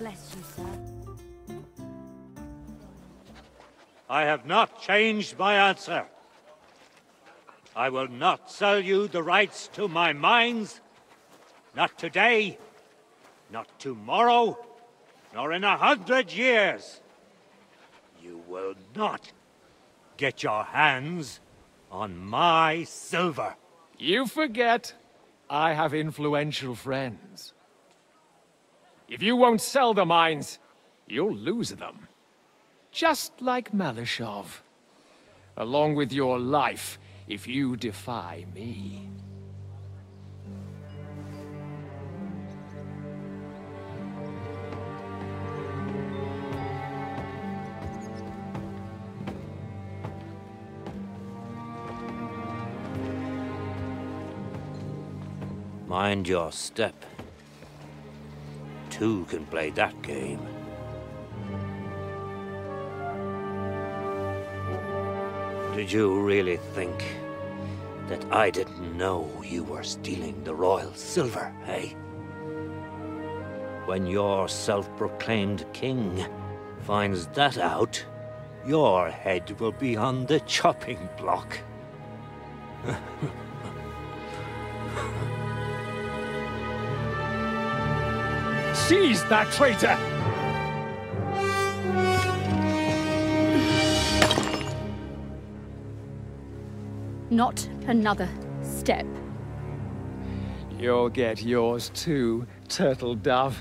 Bless you, sir. I have not changed my answer. I will not sell you the rights to my mines. Not today, not tomorrow, nor in 100 years. You will not get your hands on my silver. You forget, I have influential friends. If you won't sell the mines, you'll lose them. Just like Malishov. Along with your life, if you defy me. Mind your step. Two can play that game. Did you really think that I didn't know you were stealing the royal silver, eh? When your self-proclaimed king finds that out, your head will be on the chopping block. Seize that traitor! Not another step. You'll get yours too, turtle dove.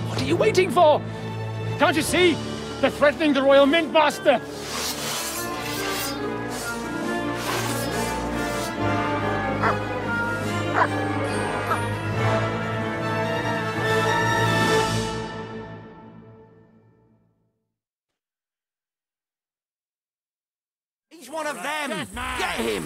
What are you waiting for? Can't you see? They're threatening the Royal Mint Master! He's one of them! Get him!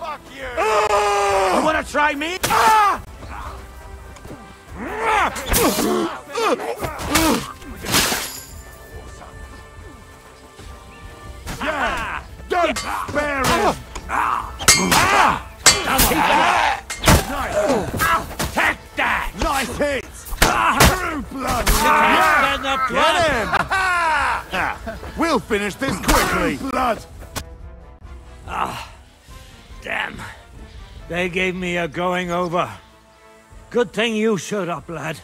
Fuck you! You wanna try me? Yeah! Don't spare him! Take that! Nice hit! True blood! Get him! We'll finish this quickly! Blood! Damn. They gave me a going over. Good thing you showed up, lad.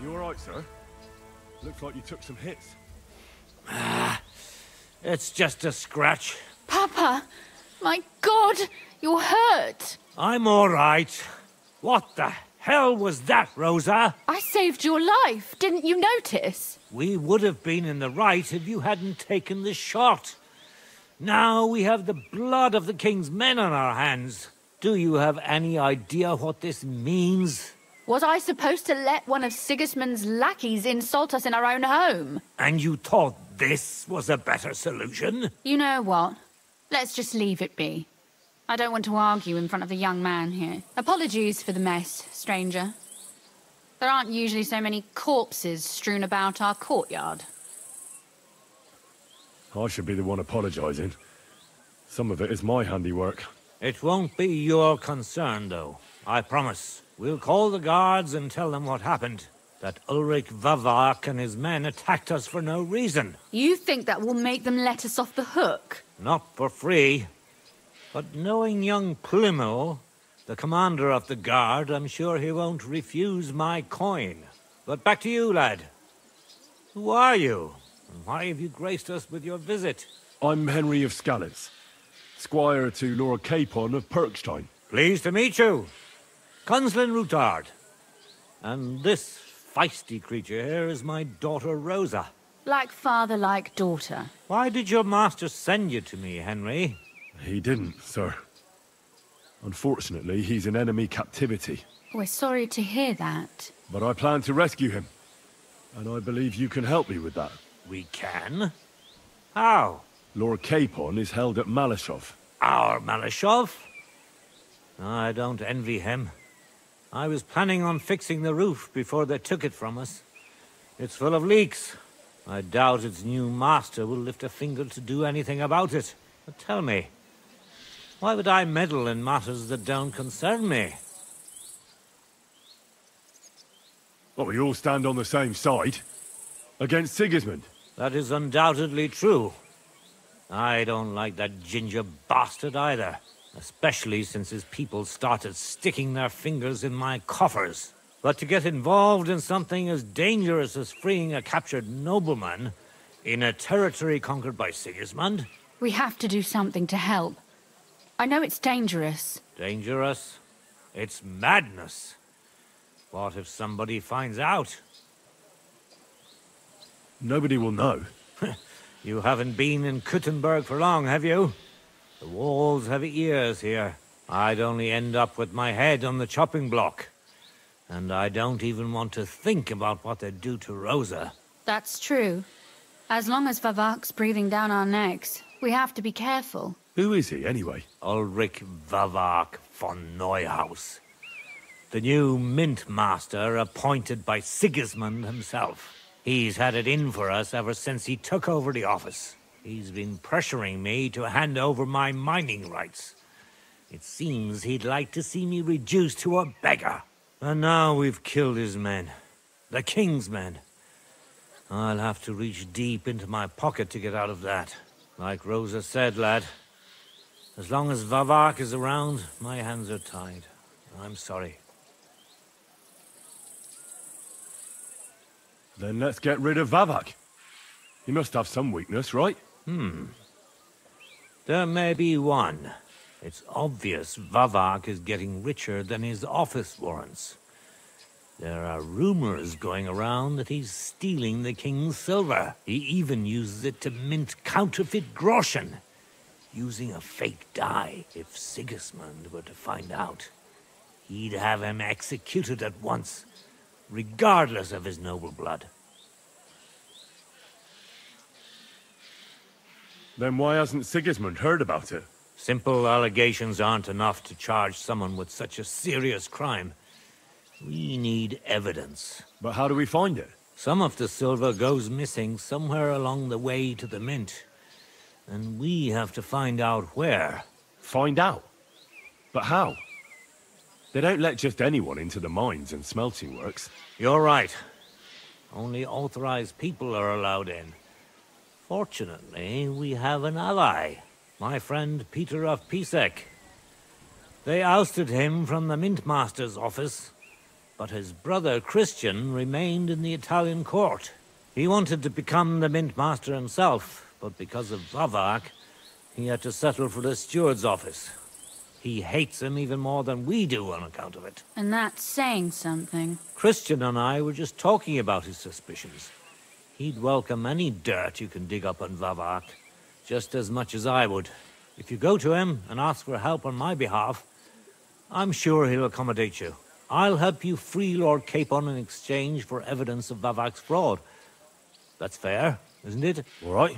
You alright, sir? Looks like you took some hits. It's just a scratch. Papa! My God! You're hurt! I'm all right. What the hell was that, Rosa? I saved your life. Didn't you notice? We would have been in the right if you hadn't taken the shot. Now we have the blood of the king's men on our hands. Do you have any idea what this means? Was I supposed to let one of Sigismund's lackeys insult us in our own home? And you thought this was a better solution? You know what? Let's just leave it be. I don't want to argue in front of the young man here. Apologies for the mess, stranger. There aren't usually so many corpses strewn about our courtyard. I should be the one apologising. Some of it is my handiwork. It won't be your concern, though. I promise. We'll call the guards and tell them what happened. That Ulrich Vavak and his men attacked us for no reason. You think that will make them let us off the hook? Not for free. But knowing young Plymel, the commander of the guard, I'm sure he won't refuse my coin. But back to you, lad. Who are you? And why have you graced us with your visit? I'm Henry of Skalitz, squire to Lord Capon of Perkstein. Pleased to meet you. Conslin Routard. And this feisty creature here is my daughter Rosa. Like father, like daughter. Why did your master send you to me, Henry? He didn't, sir. Unfortunately, he's in enemy captivity. We're sorry to hear that. But I plan to rescue him. And I believe you can help me with that. We can? How? Lord Capon is held at Malishov. Our Malishov? I don't envy him. I was planning on fixing the roof before they took it from us. It's full of leaks. I doubt its new master will lift a finger to do anything about it. But tell me, why would I meddle in matters that don't concern me? Well, we all stand on the same side. Against Sigismund. That is undoubtedly true. I don't like that ginger bastard either. Especially since his people started sticking their fingers in my coffers. But to get involved in something as dangerous as freeing a captured nobleman in a territory conquered by Sigismund? We have to do something to help. I know it's dangerous. Dangerous? It's madness. What if somebody finds out? Nobody will know. You haven't been in Kuttenberg for long, have you? The walls have ears here. I'd only end up with my head on the chopping block. And I don't even want to think about what they'd do to Rosa. That's true. As long as Vavak's breathing down our necks, we have to be careful. Who is he, anyway? Ulrich Vavak von Neuhaus. The new mint master appointed by Sigismund himself. He's had it in for us ever since he took over the office. He's been pressuring me to hand over my mining rights. It seems he'd like to see me reduced to a beggar. And now we've killed his men. The king's men. I'll have to reach deep into my pocket to get out of that. Like Rosa said, lad. As long as Vavak is around, my hands are tied. I'm sorry. Then let's get rid of Vavak. He must have some weakness, right? There may be one. It's obvious Vavak is getting richer than his office warrants. There are rumors going around that he's stealing the king's silver. He even uses it to mint counterfeit groschen, using a fake dye. If Sigismund were to find out, he'd have him executed at once, regardless of his noble blood. Then why hasn't Sigismund heard about it? Simple allegations aren't enough to charge someone with such a serious crime. We need evidence. But how do we find it? Some of the silver goes missing somewhere along the way to the mint. And we have to find out where. Find out? But how? They don't let just anyone into the mines and smelting works. You're right. Only authorized people are allowed in. Fortunately, we have an ally. My friend Peter of Pisek. They ousted him from the Mintmaster's office, but his brother Christian remained in the Italian court. He wanted to become the Mintmaster himself, but because of Vavak, he had to settle for the steward's office. He hates him even more than we do on account of it. And that's saying something. Christian and I were just talking about his suspicions. He'd welcome any dirt you can dig up on Vavak, just as much as I would. If you go to him and ask for help on my behalf, I'm sure he'll accommodate you. I'll help you free Lord Capon in exchange for evidence of Vavak's fraud. That's fair, isn't it? All right.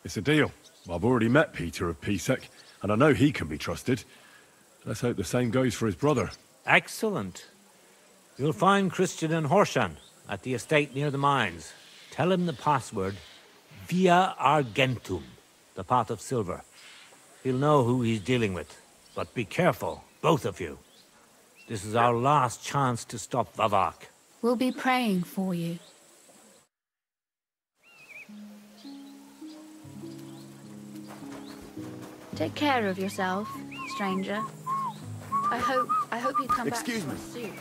It's a deal. I've already met Peter of Pisek, and I know he can be trusted. Let's hope the same goes for his brother. Excellent. You'll find Christian and Horshan at the estate near the mines. Tell him the password, Via Argentum, the path of silver. He'll know who he's dealing with. But be careful, both of you. This is our last chance to stop Vavak. We'll be praying for you. Take care of yourself, stranger. I hope you come back to us soon.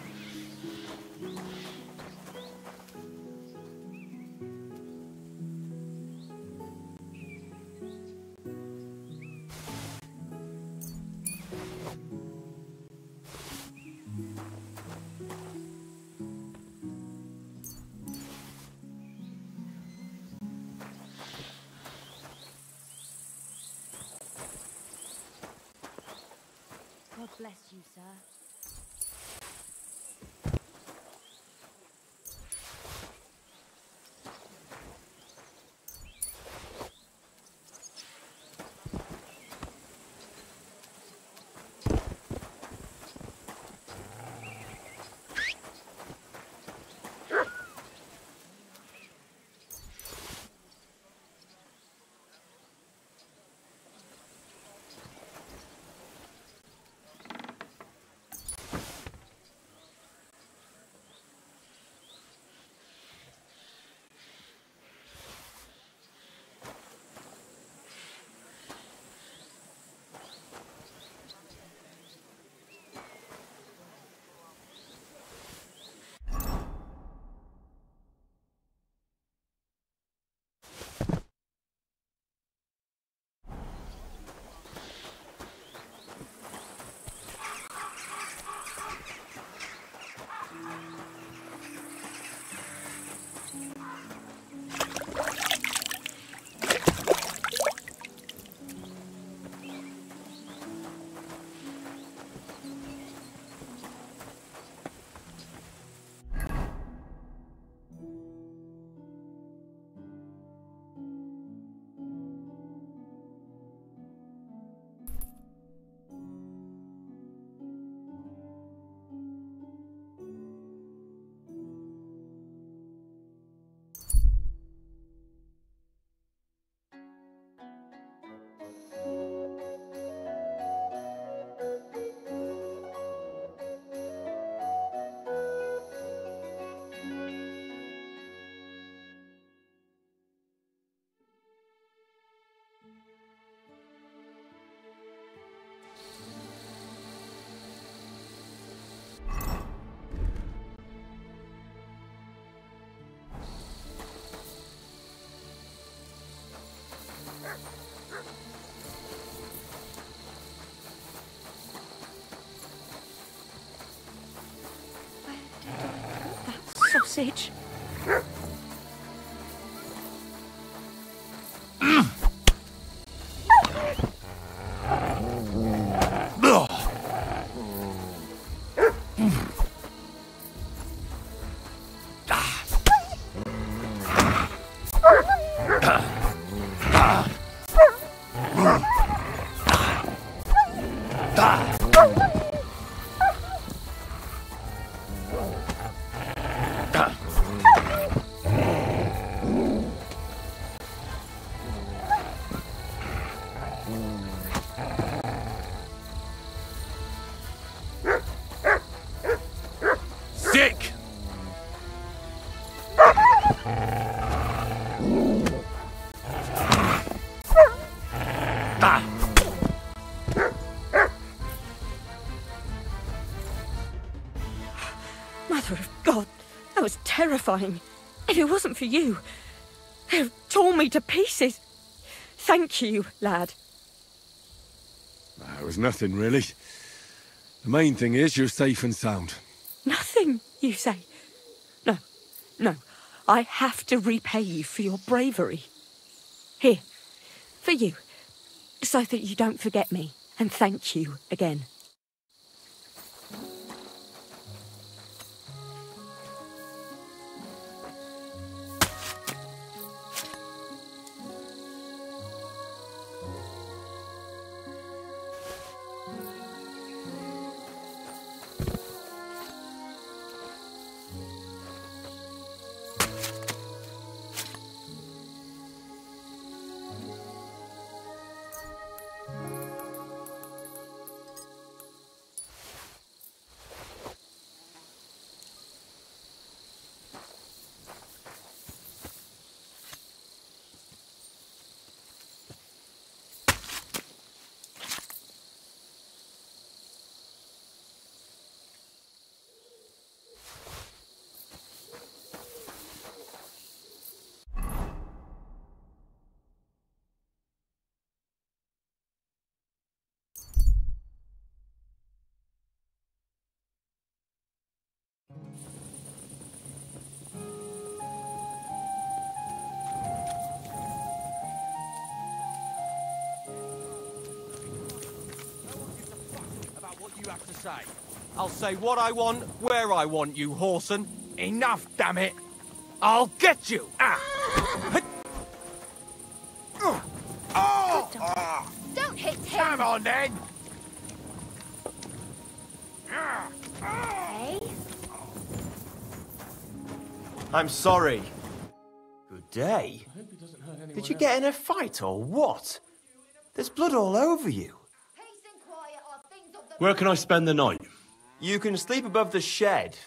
God bless you, sir. sausage. Sick! Mother of God, that was terrifying. If it wasn't for you, they'd have torn me to pieces. Thank you, lad. It was nothing, really. The main thing is you're safe and sound. Nothing, you say? No, no. I have to repay you for your bravery. Here, for you, so that you don't forget me. And thank you again. You have to say. I'll say what I want, where I want, you whoreson. Enough, damn it! I'll get you! Don't hit him! Come on, then! Hey? I'm sorry. Good day. Did you get in a fight or what? There's blood all over you. Where can I spend the night? You can sleep above the shed.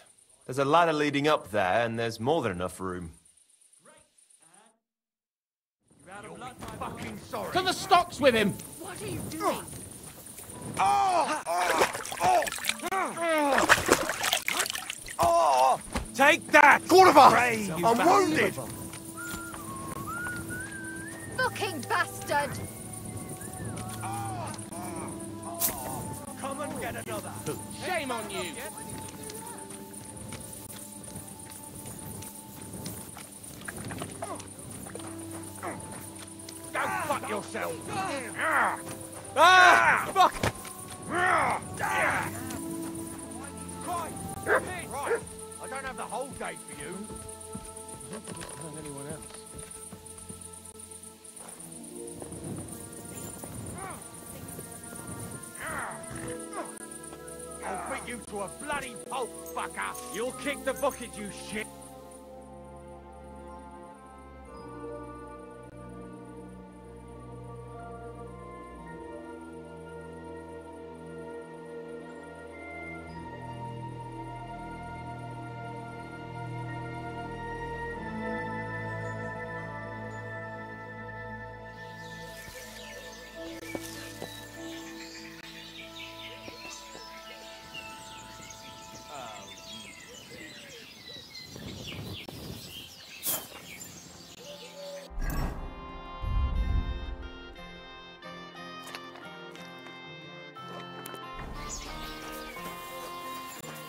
There's a ladder leading up there, and there's more than enough room. Fucking sorry. To the stocks with him! What are you doing? Take that! Cordoba! I'm wounded! Fucking bastard! Come and get another. Shame on you! Go fuck yourself! Ah! Fuck! Right. I don't have the whole day for you. Anyone else? I'll beat you to a bloody pulp, fucker! You'll kick the bucket, you shit!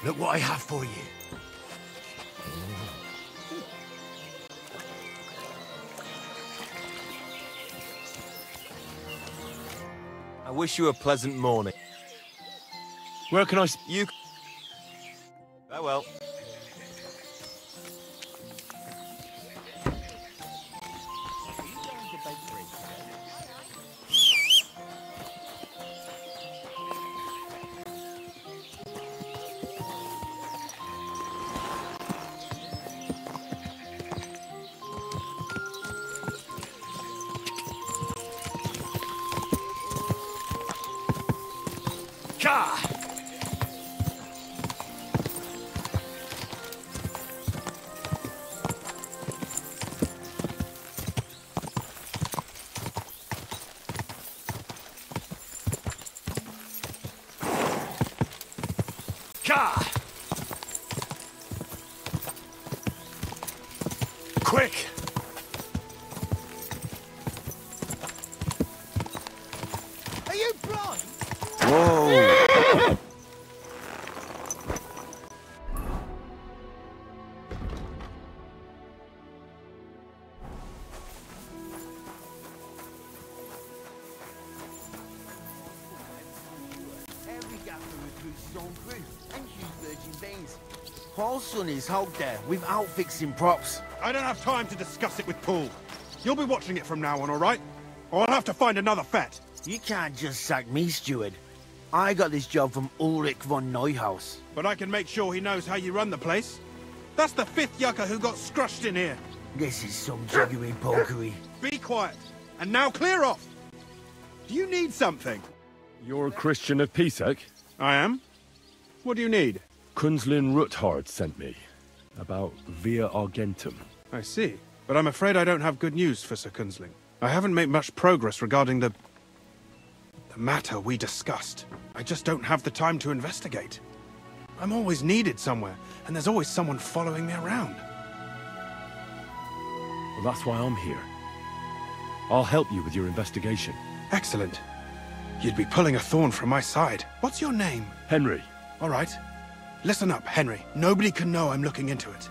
Look what I have for you. wish you a pleasant morning. Where can I... You... Farewell. Quick! Are you blind? Whoa! Every gaffer recruits his own crew and use virgin veins. Paul's son is out there without fixing props. I don't have time to discuss it with Paul. You'll be watching it from now on, all right? Or I'll have to find another fet. You can't just sack me, steward. I got this job from Ulrich von Neuhaus. But I can make sure he knows how you run the place. That's the 5th yucca who got scrushed in here. This is some juggery pokery. Be quiet. And now clear off. Do you need something? You're a Christian of Pisek? I am. What do you need? Kunzlin Ruthard sent me. About Via Argentum. I see. But I'm afraid I don't have good news for Sir Kunzling. I haven't made much progress regarding the matter we discussed. I just don't have the time to investigate. I'm always needed somewhere, and there's always someone following me around. Well, that's why I'm here. I'll help you with your investigation. Excellent. You'd be pulling a thorn from my side. What's your name? Henry. All right. Listen up, Henry. Nobody can know I'm looking into it.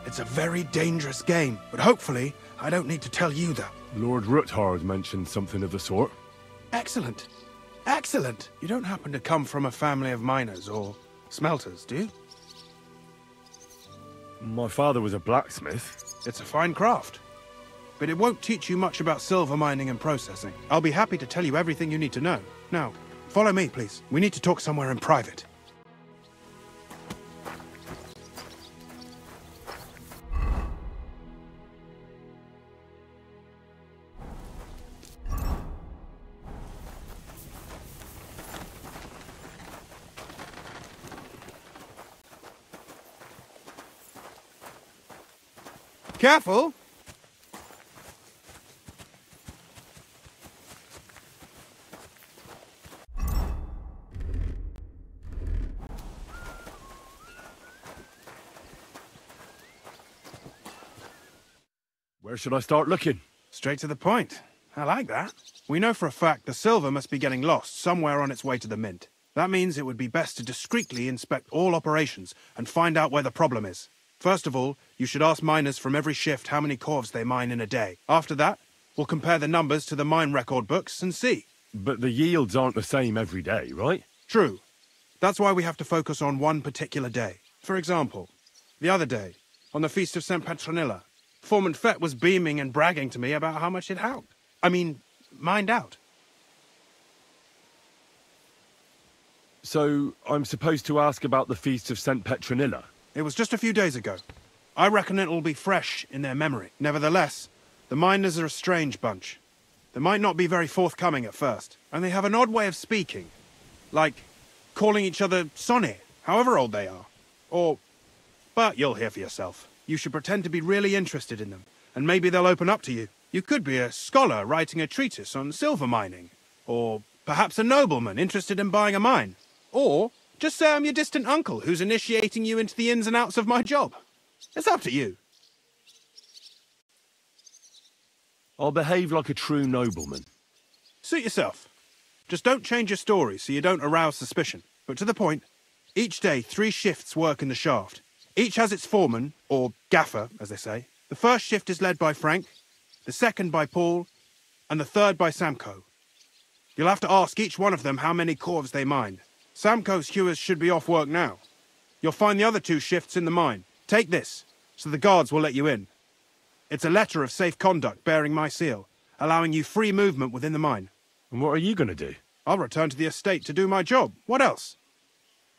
It's a very dangerous game, but hopefully I don't need to tell you that. Lord Ruthard mentioned something of the sort. Excellent. Excellent. You don't happen to come from a family of miners or smelters, do you? My father was a blacksmith. It's a fine craft. But it won't teach you much about silver mining and processing. I'll be happy to tell you everything you need to know. Now, follow me, please. We need to talk somewhere in private. Careful! Where should I start looking? Straight to the point. I like that. We know for a fact the silver must be getting lost somewhere on its way to the mint. That means it would be best to discreetly inspect all operations and find out where the problem is. First of all, you should ask miners from every shift how many corves they mine in a day. After that, we'll compare the numbers to the mine record books and see. But the yields aren't the same every day, right? True. That's why we have to focus on one particular day. For example, the other day, on the Feast of St. Petronilla, Foreman Fett was beaming and bragging to me about how much it helped. Mined out. So, I'm supposed to ask about the Feast of St. Petronilla? It was just a few days ago. I reckon it'll be fresh in their memory. Nevertheless, the miners are a strange bunch. They might not be very forthcoming at first, and they have an odd way of speaking. Like calling each other Sonny, however old they are. But you'll hear for yourself. You should pretend to be really interested in them, and maybe they'll open up to you. You could be a scholar writing a treatise on silver mining, or perhaps a nobleman interested in buying a mine, or just say I'm your distant uncle who's initiating you into the ins and outs of my job. It's up to you. I'll behave like a true nobleman. Suit yourself. Just don't change your story so you don't arouse suspicion. But to the point, each day 3 shifts work in the shaft. Each has its foreman, or gaffer, as they say. The first shift is led by Frank, the second by Paul, and the third by Samko. You'll have to ask each one of them how many corves they mined. Samco's hewers should be off work now. You'll find the other 2 shifts in the mine. Take this, so the guards will let you in. It's a letter of safe conduct bearing my seal, allowing you free movement within the mine. And what are you gonna do? I'll return to the estate to do my job. What else?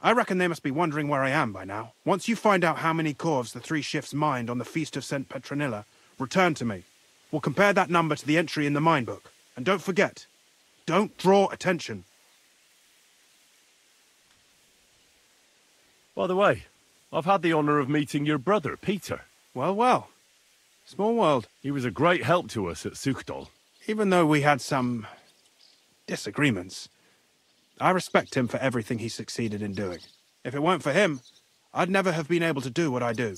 I reckon they must be wondering where I am by now. Once you find out how many corves the 3 shifts mined on the Feast of St. Petronilla, return to me. We'll compare that number to the entry in the mine book. And don't forget, don't draw attention. By the way, I've had the honor of meeting your brother, Peter. Well, well. Small world. He was a great help to us at Suchdol. Even though we had some disagreements, I respect him for everything he succeeded in doing. If it weren't for him, I'd never have been able to do what I do.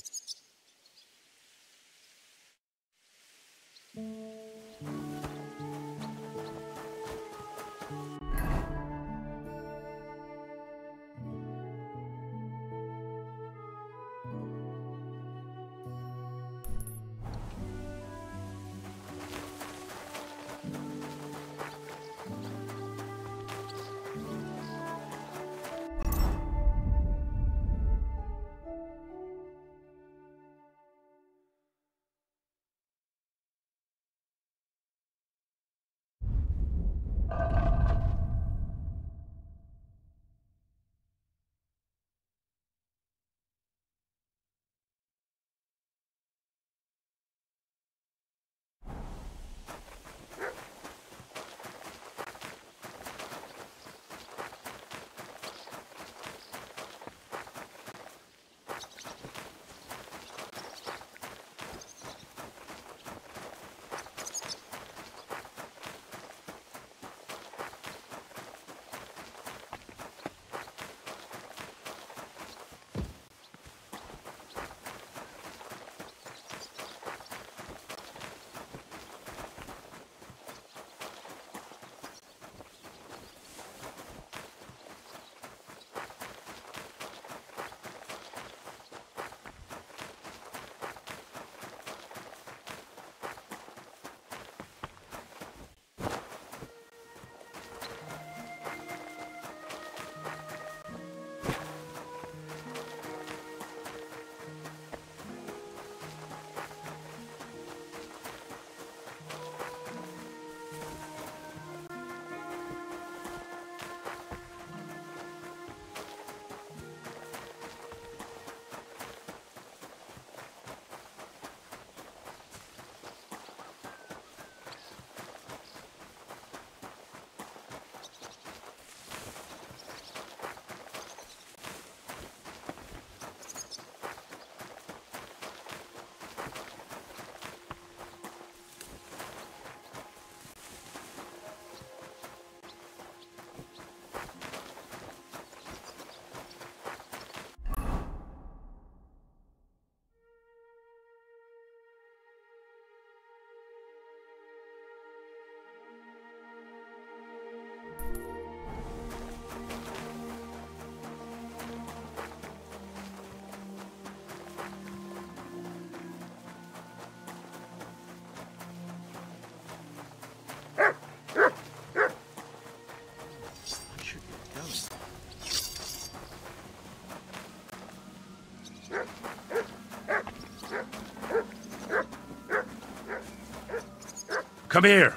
Come here.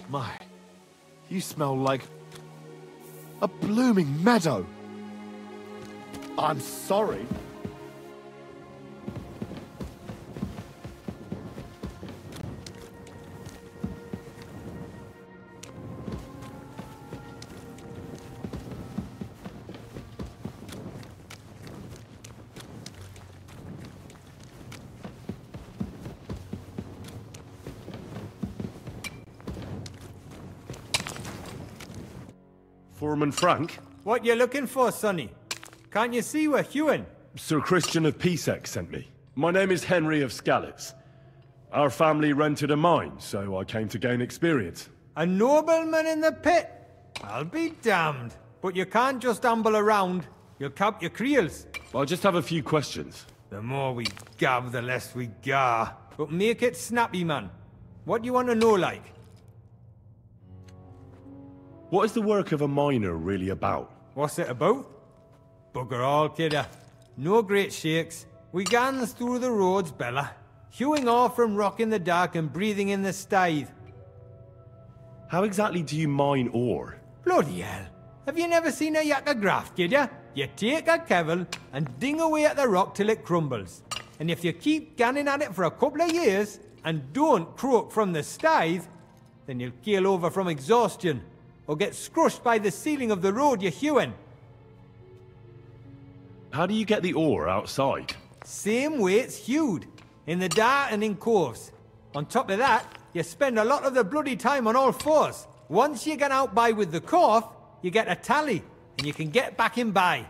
My, you smell like a blooming meadow. I'm sorry. Foreman Frank? What you looking for, Sonny? Can't you see we're hewing? Sir Christian of Pisek sent me. My name is Henry of Skalitz. Our family rented a mine, so I came to gain experience. A nobleman in the pit? I'll be damned. But you can't just amble around. You'll cap your creels. I just have a few questions. The more we gab, the less we gar. But make it snappy, man. What do you want to know, like? What is the work of a miner really about? What's it about? Bugger all, kidder. No great shakes. We gans through the roads, Bella. Hewing off from rock in the dark and breathing in the stithe. How exactly do you mine ore? Bloody hell. Have you never seen a yakka graft, kidder? You take a kevel and ding away at the rock till it crumbles. And if you keep ganning at it for a couple of years and don't croak from the stithe, then you'll keel over from exhaustion or get scrushed by the ceiling of the road you're hewing. How do you get the ore outside? Same way it's hewed, in the dark and in coves. On top of that, you spend a lot of the bloody time on all fours. Once you get out by with the cough, you get a tally, and you can get back in by.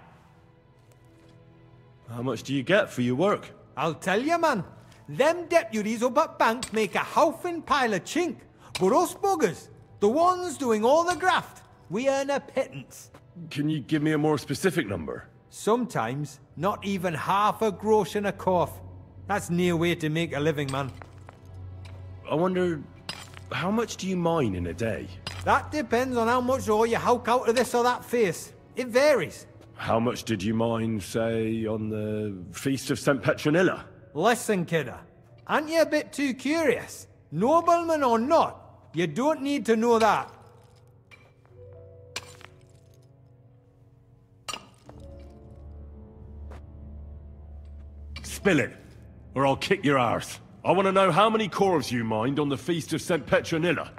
How much do you get for your work? I'll tell you, man. Them deputies up at bank make a howfin' pile of chink. But us buggers, the ones doing all the graft, we earn a pittance. Can you give me a more specific number? Sometimes, not even half a grosh and a cough. That's near way to make a living, man. I wonder, how much do you mine in a day? That depends on how much ore you howk out of this or that face. It varies. How much did you mine, say, on the Feast of St. Petronilla? Listen, kidder. Aren't you a bit too curious? Nobleman or not, you don't need to know that. Spill it, or I'll kick your arse. I want to know how many corves you mined on the Feast of St. Petronilla.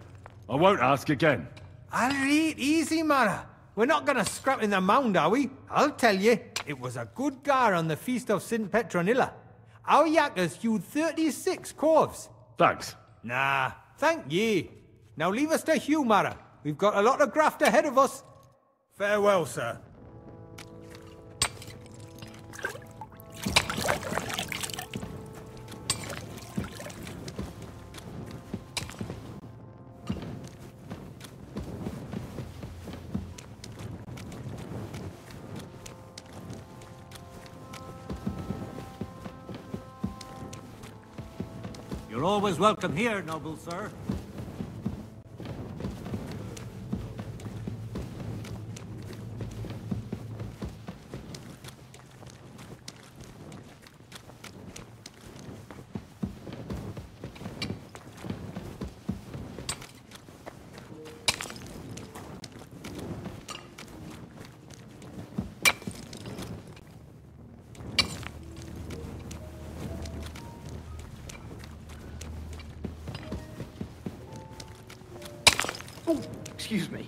I won't ask again. I'll eat easy, Mara. We're not gonna scrap in the mound, are we? I'll tell you, it was a good gar on the Feast of St. Petronilla. Our yakkers hewed 36 corves. Thanks. Nah, thank ye. Now leave us to hew, Mara. We've got a lot of graft ahead of us. Farewell, sir. You're always welcome here, noble sir. Excuse me.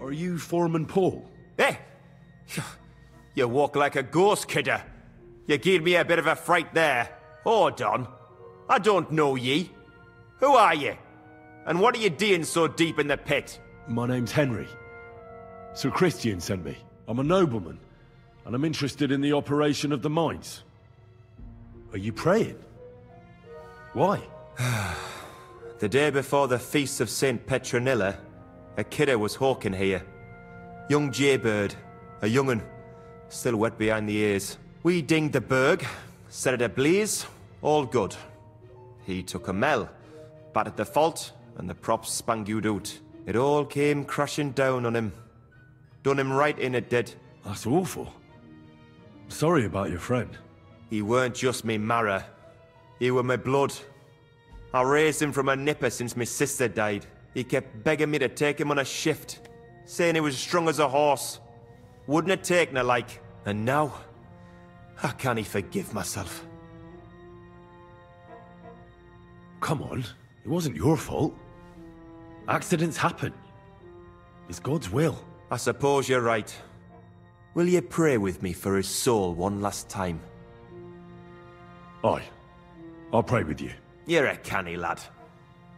Are you Foreman Paul? Eh? You walk like a ghost, kidder. You gave me a bit of a fright there. Hold on. I don't know ye. Who are you? And what are you doing so deep in the pit? My name's Henry. Sir Christian sent me. I'm a nobleman, and I'm interested in the operation of the mines. Are you praying? Why? The day before the Feast of St. Petronilla, a kidder was hawking here. Young jaybird, a young'un, still wet behind the ears. We dinged the berg, set it ablaze, all good. He took a mell, battered the fault, and the props spangued out. It all came crashing down on him. Done him right in, it did. That's awful. Sorry about your friend. He weren't just me marrow. He were my blood. I raised him from a nipper since my sister died. He kept begging me to take him on a shift, saying he was strong as a horse. Wouldn't have taken her like. And now, how can he forgive myself? Come on, it wasn't your fault. Accidents happen. It's God's will. I suppose you're right. Will you pray with me for his soul one last time? Aye. I'll pray with you. You're a canny lad.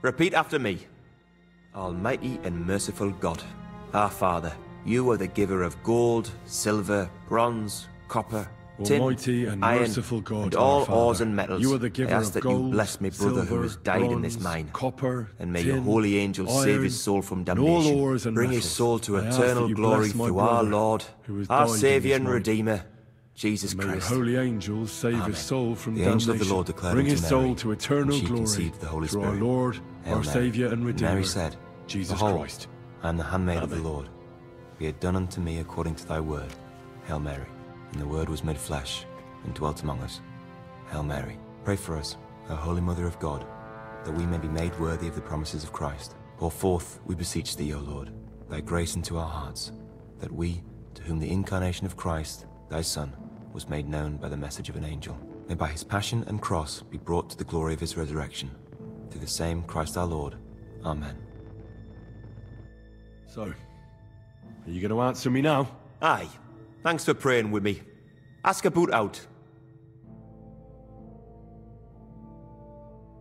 Repeat after me. Almighty and merciful God, our Father, you are the giver of gold, silver, bronze, copper, tin, Almighty and iron, merciful God, and our all Father, ores and metals. you are the giver I ask of that gold, you bless me brother who has died in this bronze, mine. copper, And may tin, your holy angels save iron, his soul from and all damnation. ores and Bring his metals. soul to I ask eternal that you glory bless my through our brother Lord, who has our died in Saviour this and mine. Redeemer, Jesus May your Christ. holy angels save Amen. his soul from The damnation. angel of the Lord declared Bring unto his Mary, soul to eternal and she glory conceived the Holy through Spirit. our Lord, Hail our Mary. Saviour and Redeemer, Mary said, Jesus Behold, Christ. I am the handmaid of the Amen. Lord. Be it done unto me according to thy word. Hail Mary. And the word was made flesh, and dwelt among us. Hail Mary. Pray for us, O Holy Mother of God, that we may be made worthy of the promises of Christ. Pour forth, we beseech thee, O Lord, thy grace into our hearts, that we, to whom the incarnation of Christ, thy Son, was made known by the message of an angel, may by his passion and cross be brought to the glory of his resurrection. Through the same Christ our Lord. Amen. So, are you going to answer me now? Aye. Thanks for praying with me. Ask about out.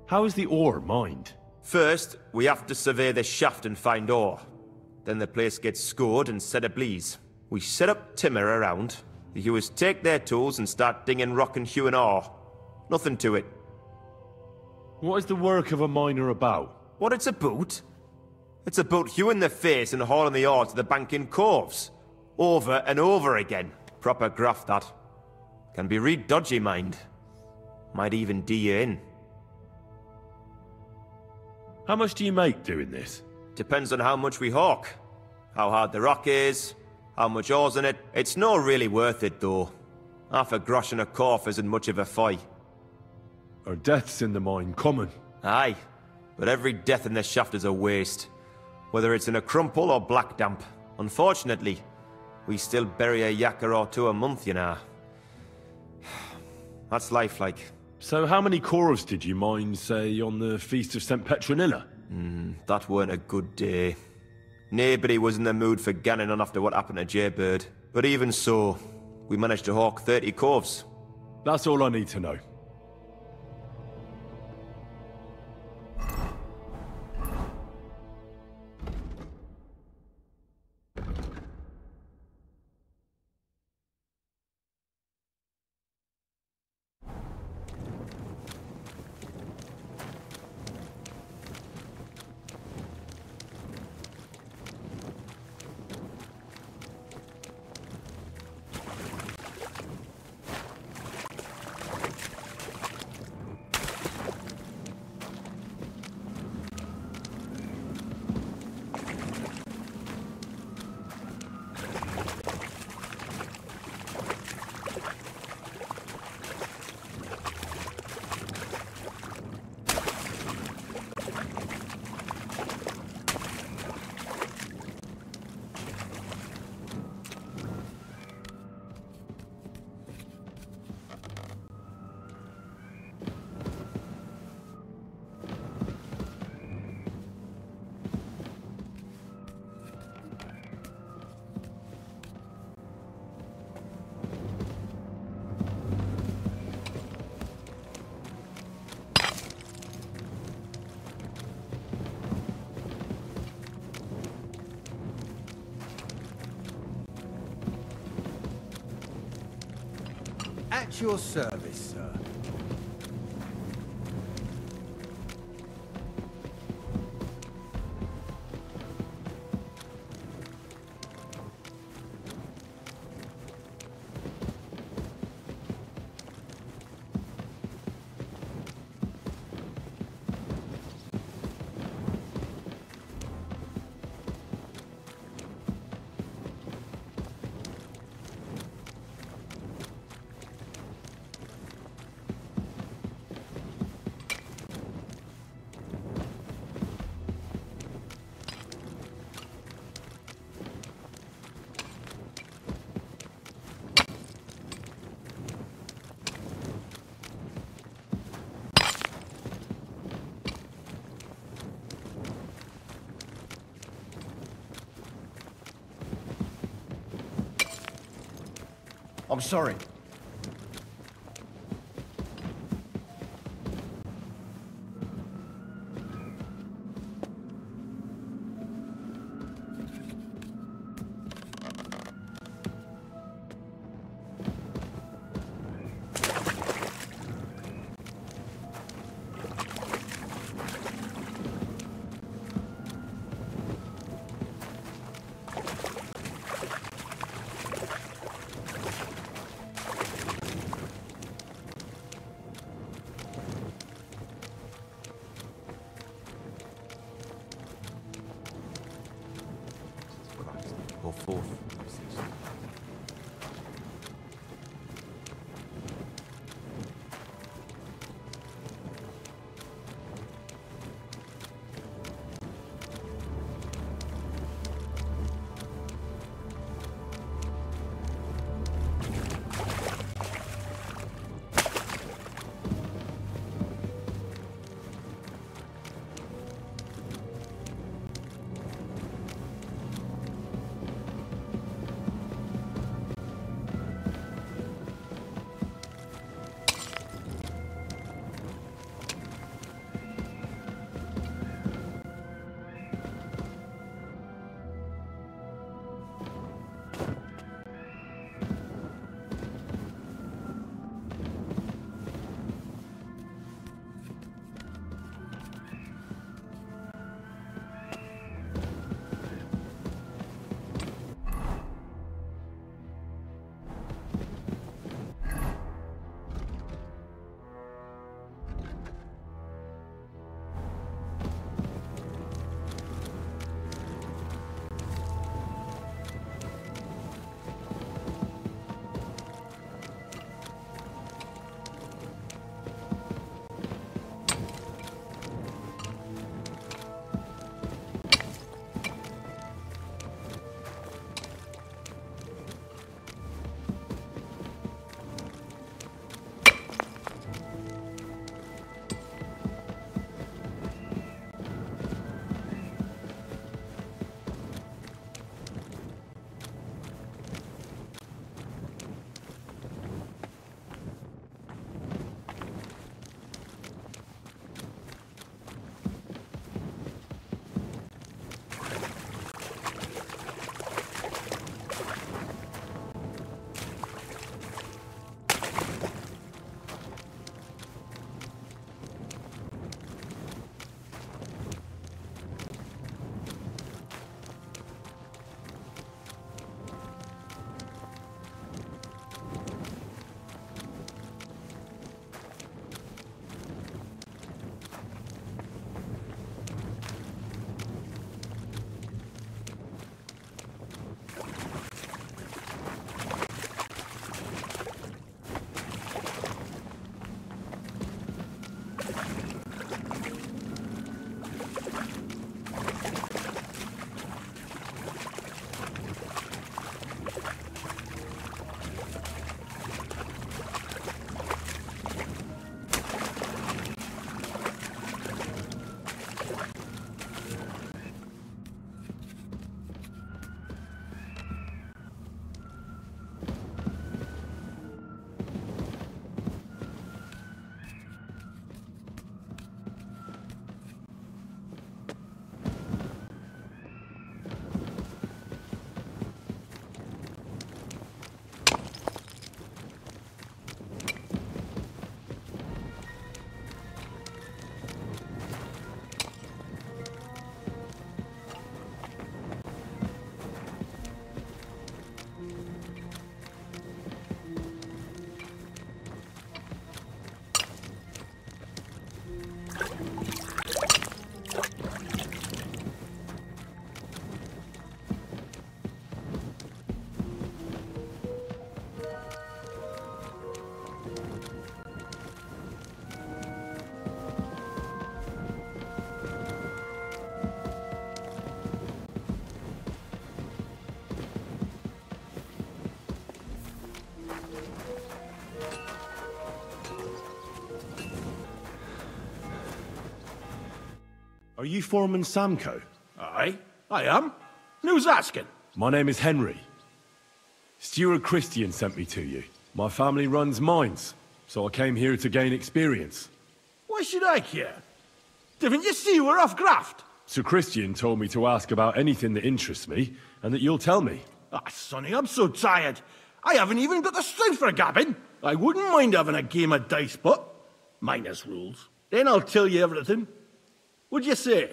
How is the ore mined? First, we have to survey the shaft and find ore. Then the place gets scored and set ablaze. We set up timber around. The hewers take their tools and start dinging rock and hewing ore. Nothing to it. What is the work of a miner about? What it's about? It's about hewing the face and hauling the ore to the bank in coves. Over and over again. Proper graft, that. Can be real dodgy, mind. Might even do you in. How much do you make doing this? Depends on how much we hawk. How hard the rock is, how much ore's in it. It's not really worth it, though. Half a grosh and a corf isn't much of a fight. Are deaths in the mine common? Aye, but every death in this shaft is a waste. Whether it's in a crumple or black damp. Unfortunately, we still bury a yakka or two a month, you know. That's life, like. So how many corals did you mine, say, on the Feast of St. Petronilla? That weren't a good day. Nobody was in the mood for ganning on after what happened to Jaybird. But even so, we managed to hawk 30 corves. That's all I need to know. At your service, sir. I'm sorry. Or fourth. Are you Foreman Samco? Aye, I am. And who's asking? My name is Henry. Steward Christian sent me to you. My family runs mines, so I came here to gain experience. Why should I care? Didn't you see we're off graft? Sir Christian told me to ask about anything that interests me, and that you'll tell me. Ah, Sonny, I'm so tired. I haven't even got the strength for gabbing. I wouldn't mind having a game of dice, but minus rules. Then I'll tell you everything. What'd you say?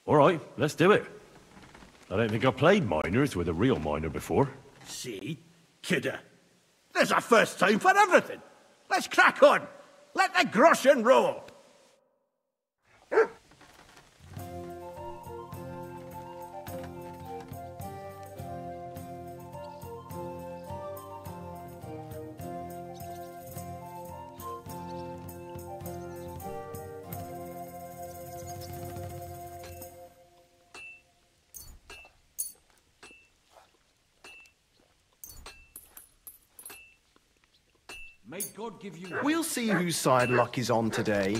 All right, let's do it. I don't think I've played miners with a real miner before. See? Kidder. There's a first time for everything. Let's crack on. Let the groschen roll. May God give you... We'll see whose side luck is on today.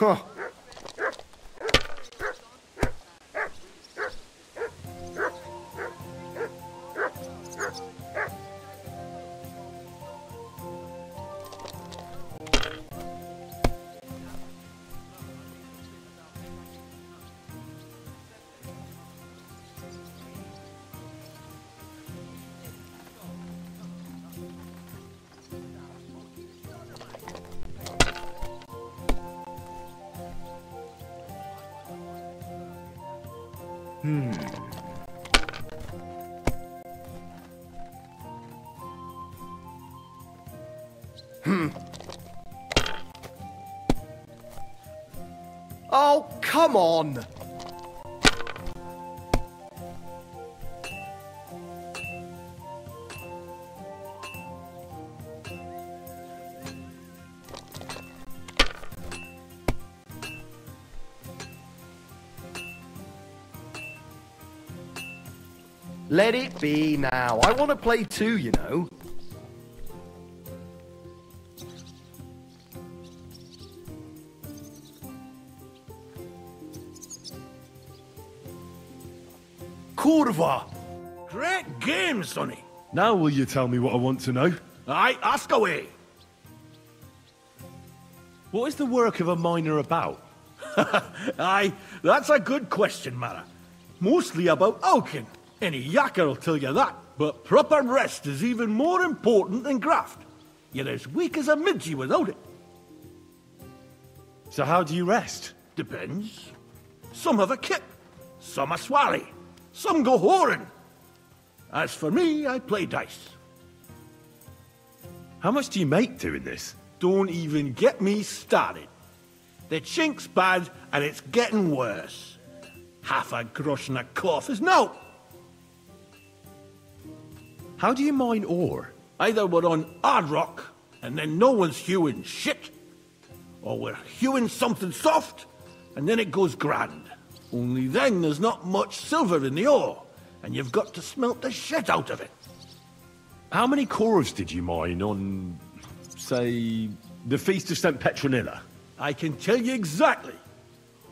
Huh. Oh, come on! Let it be now. I want to play too, you know. Curva! Great game, Sonny. Now will you tell me what I want to know? Aye, ask away. What is the work of a miner about? Aye, that's a good question, Mara. Mostly about Alkin. Any yakker'll tell you that. But proper rest is even more important than graft. You're as weak as a midgie without it. So how do you rest? Depends. Some have a kit. Some a swally. Some go whoring. As for me, I play dice. How much do you make doing this? Don't even get me started. The chink's bad, and it's getting worse. Half a grosh and a cough is no. How do you mine ore? Either we're on hard rock, and then no one's hewing shit, or we're hewing something soft, and then it goes grand. Only then there's not much silver in the ore, and you've got to smelt the shit out of it. How many cores did you mine on, say, the Feast of St. Petronilla? I can tell you exactly.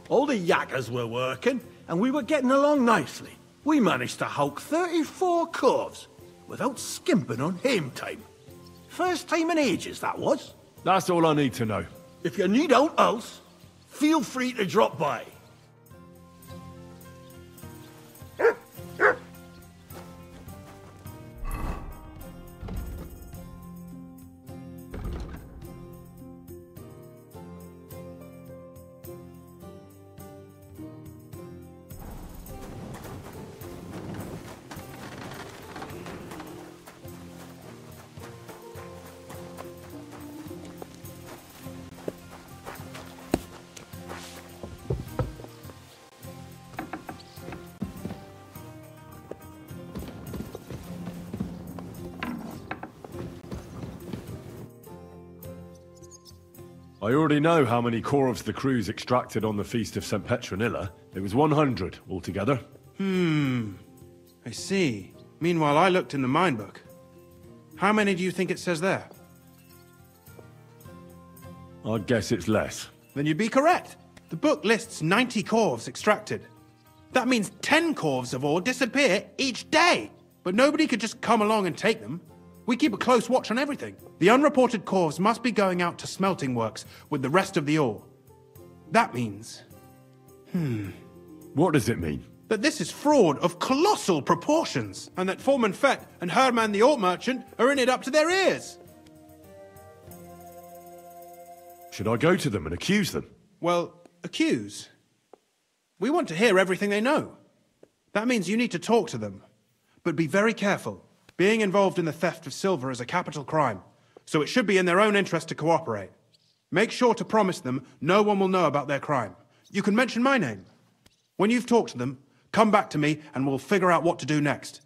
All the yakkers were working, and we were getting along nicely. We managed to hulk 34 coves without skimping on hame time. First time in ages, that was. That's all I need to know. If you need out else, feel free to drop by. I already know how many corvs the crews extracted on the Feast of St. Petronilla. It was 100 altogether. I see. Meanwhile, I looked in the mine book. How many do you think it says there? I'd guess it's less. Then you'd be correct. The book lists 90 corvs extracted. That means 10 corvs of ore disappear each day. But nobody could just come along and take them. We keep a close watch on everything. The unreported corvs must be going out to smelting works with the rest of the ore. That means... What does it mean? that this is fraud of colossal proportions, and that Foreman Fett and Herman the Ort Merchant are in it up to their ears. Should I go to them and accuse them? Well, accuse? We want to hear everything they know. That means you need to talk to them. But be very careful. Being involved in the theft of silver is a capital crime, so it should be in their own interest to cooperate. Make sure to promise them no one will know about their crime. You can mention my name. When you've talked to them, come back to me and we'll figure out what to do next.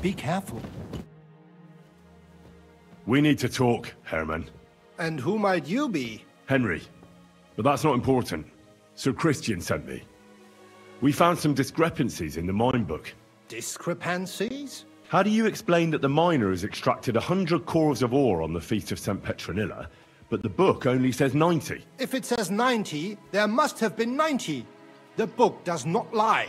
Be careful. We need to talk, Herman. And who might you be? Henry. But that's not important. Sir Christian sent me. We found some discrepancies in the mine book. Discrepancies? How do you explain that the miner has extracted 100 cores of ore on the Feast of St. Petronilla, but the book only says 90? If it says 90, there must have been 90. The book does not lie.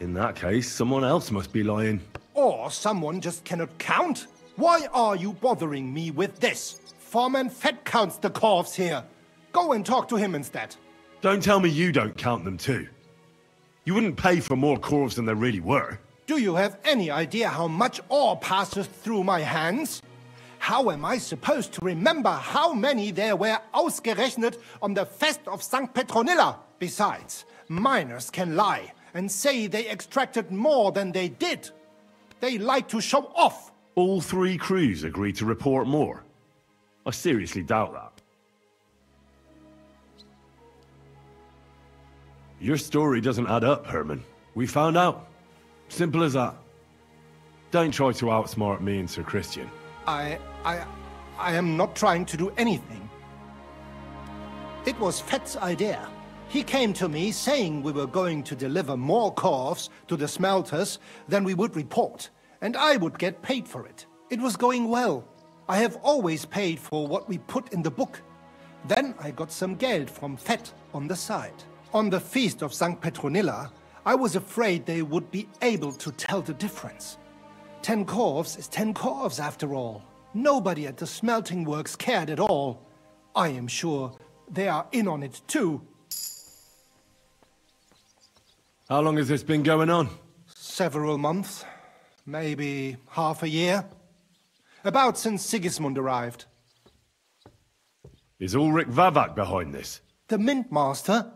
In that case, someone else must be lying. Or someone just cannot count. Why are you bothering me with this? Foreman Fett counts the corvs here. Go and talk to him instead. Don't tell me you don't count them too. You wouldn't pay for more corvs than there really were. Do you have any idea how much ore passes through my hands? How am I supposed to remember how many there were ausgerechnet on the Fest of St. Petronilla? Besides, miners can lie and say they extracted more than they did. They like to show off. All three crews agreed to report more. I seriously doubt that. Your story doesn't add up, Herman. We found out. Simple as that. Don't try to outsmart me and Sir Christian. I am not trying to do anything. It was Fett's idea. He came to me saying we were going to deliver more corvs to the smelters than we would report, and I would get paid for it. It was going well. I have always paid for what we put in the book. Then I got some geld from Fett on the side. On the Feast of St. Petronilla, I was afraid they would be able to tell the difference. 10 corvs is 10 corvs after all. Nobody at the smelting works cared at all. I am sure they are in on it too. How long has this been going on? Several months. Maybe half a year. About since Sigismund arrived. Is Ulrich Vavak behind this? The Mint Master?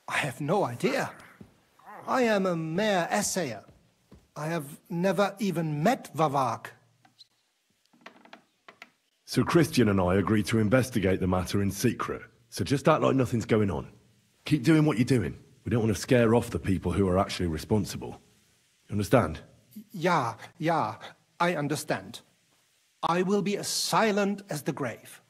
I have no idea. I am a mere assayer. I have never even met Vavak. Sir Christian and I agreed to investigate the matter in secret, so just act like nothing's going on. Keep doing what you're doing. We don't want to scare off the people who are actually responsible. You understand? Yeah, I understand. I will be as silent as the grave.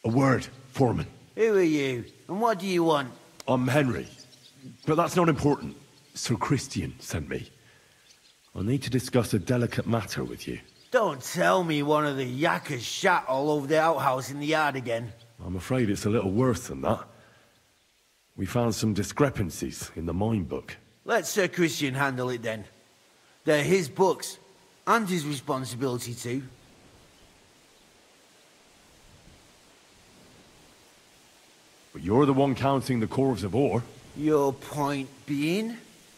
A word, Foreman. Who are you, and what do you want? I'm Henry, but that's not important. Sir Christian sent me. I need to discuss a delicate matter with you. Don't tell me one of the yakkers shat all over the outhouse in the yard again. I'm afraid it's a little worse than that. We found some discrepancies in the mine book. Let Sir Christian handle it then. They're his books, and his responsibility too. But you're the one counting the corves of ore. Your point being?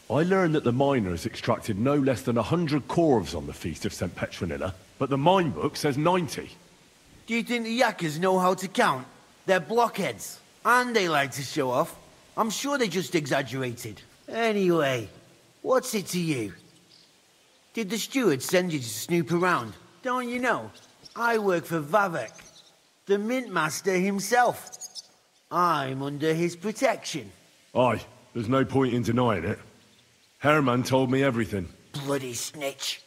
I learned that the miners extracted no less than 100 corves on the Feast of St. Petronilla, but the mine book says 90. Do you think the yakkers know how to count? They're blockheads, and they like to show off. I'm sure they just exaggerated. Anyway, what's it to you? Did the steward send you to snoop around? Don't you know? I work for Vavek, the mint master himself. I'm under his protection. Aye, there's no point in denying it. Herman told me everything. Bloody snitch.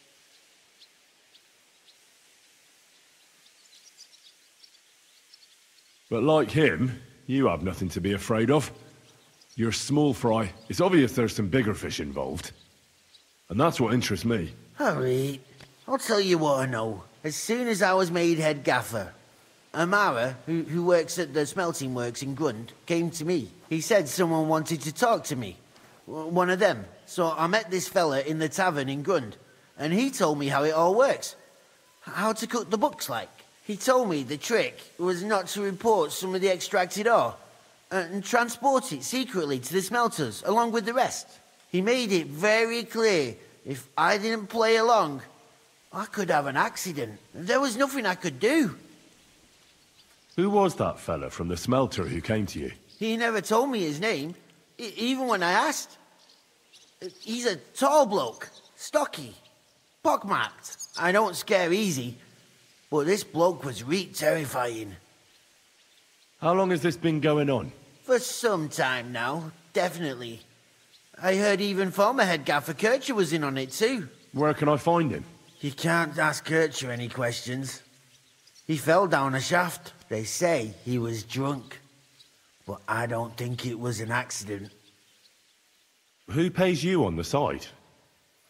But like him, you have nothing to be afraid of. You're small fry. It's obvious there's some bigger fish involved. And that's what interests me. Alright, I'll tell you what I know. As soon as I was made head gaffer, Amara, who works at the smelting works in Grund, came to me. He said someone wanted to talk to me. One of them. So I met this fella in the tavern in Grund, and he told me how it all works. How to cook the books like. He told me the trick was not to report some of the extracted ore, and transport it secretly to the smelters, along with the rest. He made it very clear, if I didn't play along, I could have an accident. There was nothing I could do. Who was that fella from the smelter who came to you? He never told me his name, even when I asked. He's a tall bloke, stocky, pockmarked. I don't scare easy, but this bloke was reet terrifying. How long has this been going on? For some time now, definitely. I heard even former head gaffer Kircher was in on it too. Where can I find him? You can't ask Kircher any questions. He fell down a shaft. They say he was drunk. But I don't think it was an accident. Who pays you on the side?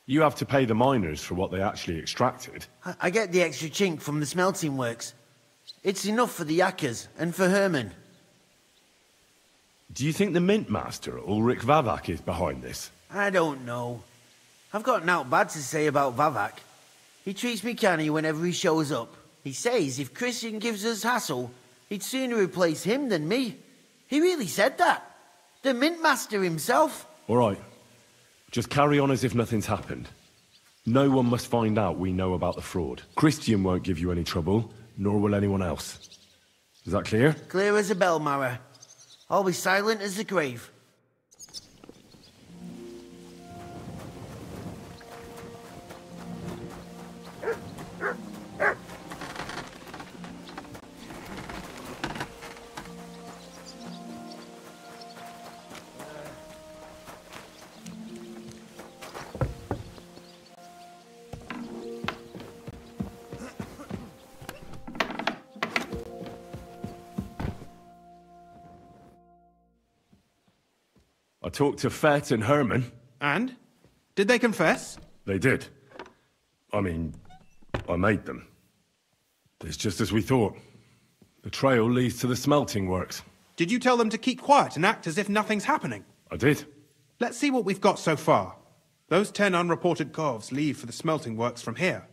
You have to pay the miners for what they actually extracted. I get the extra chink from the smelting works. It's enough for the yakkers and for Herman. Do you think the mint master, Ulrich Vavak, is behind this? I don't know. I've got naught bad to say about Vavak. He treats me canny whenever he shows up. He says if Christian gives us hassle, he'd sooner replace him than me. He really said that. The mint master himself. All right. Just carry on as if nothing's happened. No one must find out we know about the fraud. Christian won't give you any trouble, nor will anyone else. Is that clear? Clear as a bell, Mara. I'll be silent as the grave. I talked to Fett and Herman. And? Did they confess? They did. I mean, I made them. It's just as we thought. The trail leads to the smelting works. Did you tell them to keep quiet and act as if nothing's happening? I did. Let's see what we've got so far. Those 10 unreported corves leave for the smelting works from here.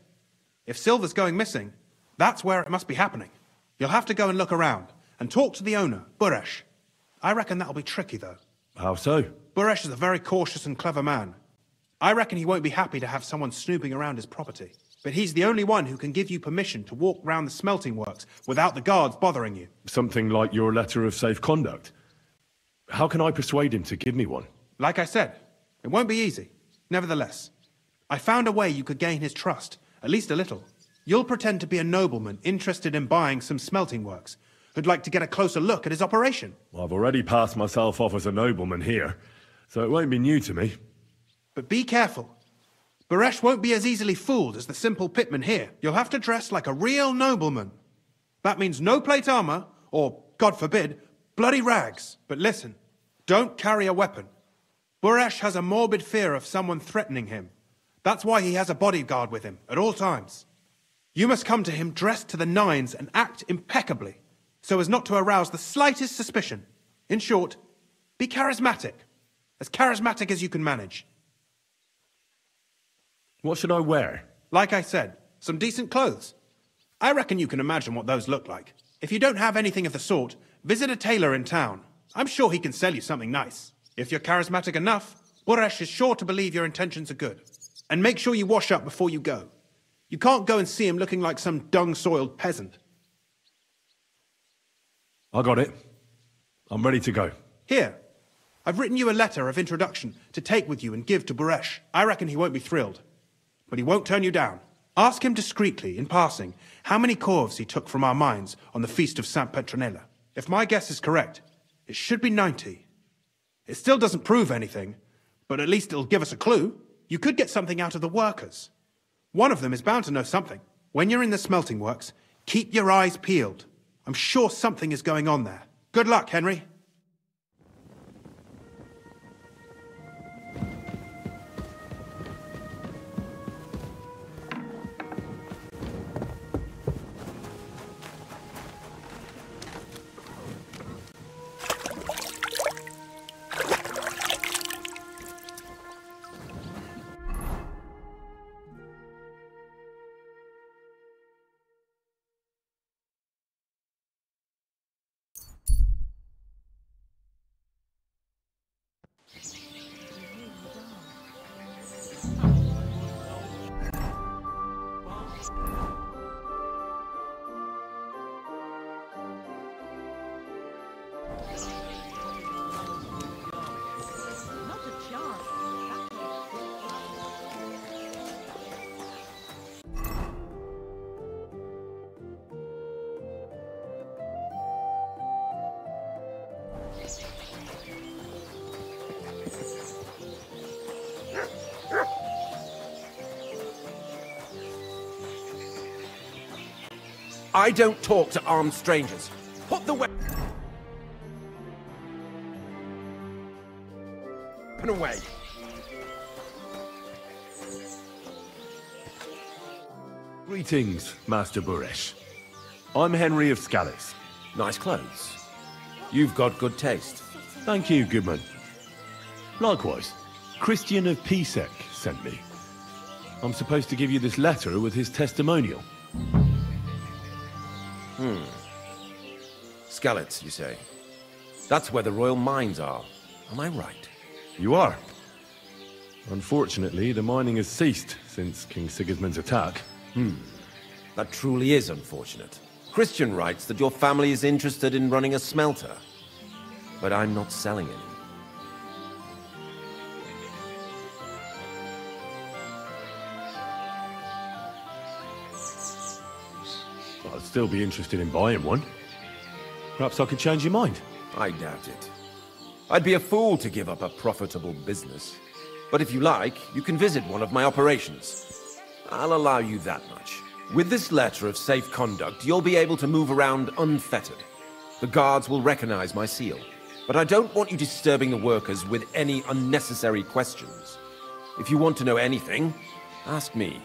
If silver's going missing, that's where it must be happening. You'll have to go and look around, and talk to the owner, Buresh. I reckon that'll be tricky, though. How so? Buresh is a very cautious and clever man. I reckon he won't be happy to have someone snooping around his property. But he's the only one who can give you permission to walk round the smelting works without the guards bothering you. Something like your letter of safe conduct. How can I persuade him to give me one? Like I said, it won't be easy. Nevertheless, I found a way you could gain his trust, at least a little. You'll pretend to be a nobleman interested in buying some smelting works, who'd like to get a closer look at his operation. I've already passed myself off as a nobleman here, so it won't be new to me. But be careful. Buresh won't be as easily fooled as the simple pitman here. You'll have to dress like a real nobleman. That means no plate armor, or, God forbid, bloody rags. But listen, don't carry a weapon. Buresh has a morbid fear of someone threatening him. That's why he has a bodyguard with him at all times. You must come to him dressed to the nines and act impeccably, so as not to arouse the slightest suspicion. In short, be charismatic. As charismatic as you can manage. What should I wear? Like I said, some decent clothes. I reckon you can imagine what those look like. If you don't have anything of the sort, visit a tailor in town. I'm sure he can sell you something nice. If you're charismatic enough, Buresh is sure to believe your intentions are good. And make sure you wash up before you go. You can't go and see him looking like some dung-soiled peasant. I got it. I'm ready to go. Here, I've written you a letter of introduction to take with you and give to Buresh. I reckon he won't be thrilled. But he won't turn you down. Ask him discreetly, in passing, how many corves he took from our mines on the Feast of St. Petronilla. If my guess is correct, it should be 90. It still doesn't prove anything, but at least it'll give us a clue. You could get something out of the workers. One of them is bound to know something. When you're in the smelting works, keep your eyes peeled. I'm sure something is going on there. Good luck, Henry. I don't talk to armed strangers. Put the weapon away. Greetings, Master Buresh. I'm Henry of Scallis. Nice clothes. You've got good taste. Thank you, Goodman. Likewise, Christian of Pisek sent me. I'm supposed to give you this letter with his testimonial. Skalitz, you say? That's where the royal mines are. Am I right? You are. Unfortunately, the mining has ceased since King Sigismund's attack. That truly is unfortunate. Christian writes that your family is interested in running a smelter. But I'm not selling any. I'd still be interested in buying one. Perhaps I could change your mind. I doubt it. I'd be a fool to give up a profitable business. But if you like, you can visit one of my operations. I'll allow you that much. With this letter of safe conduct, you'll be able to move around unfettered. The guards will recognize my seal. But I don't want you disturbing the workers with any unnecessary questions. If you want to know anything, ask me.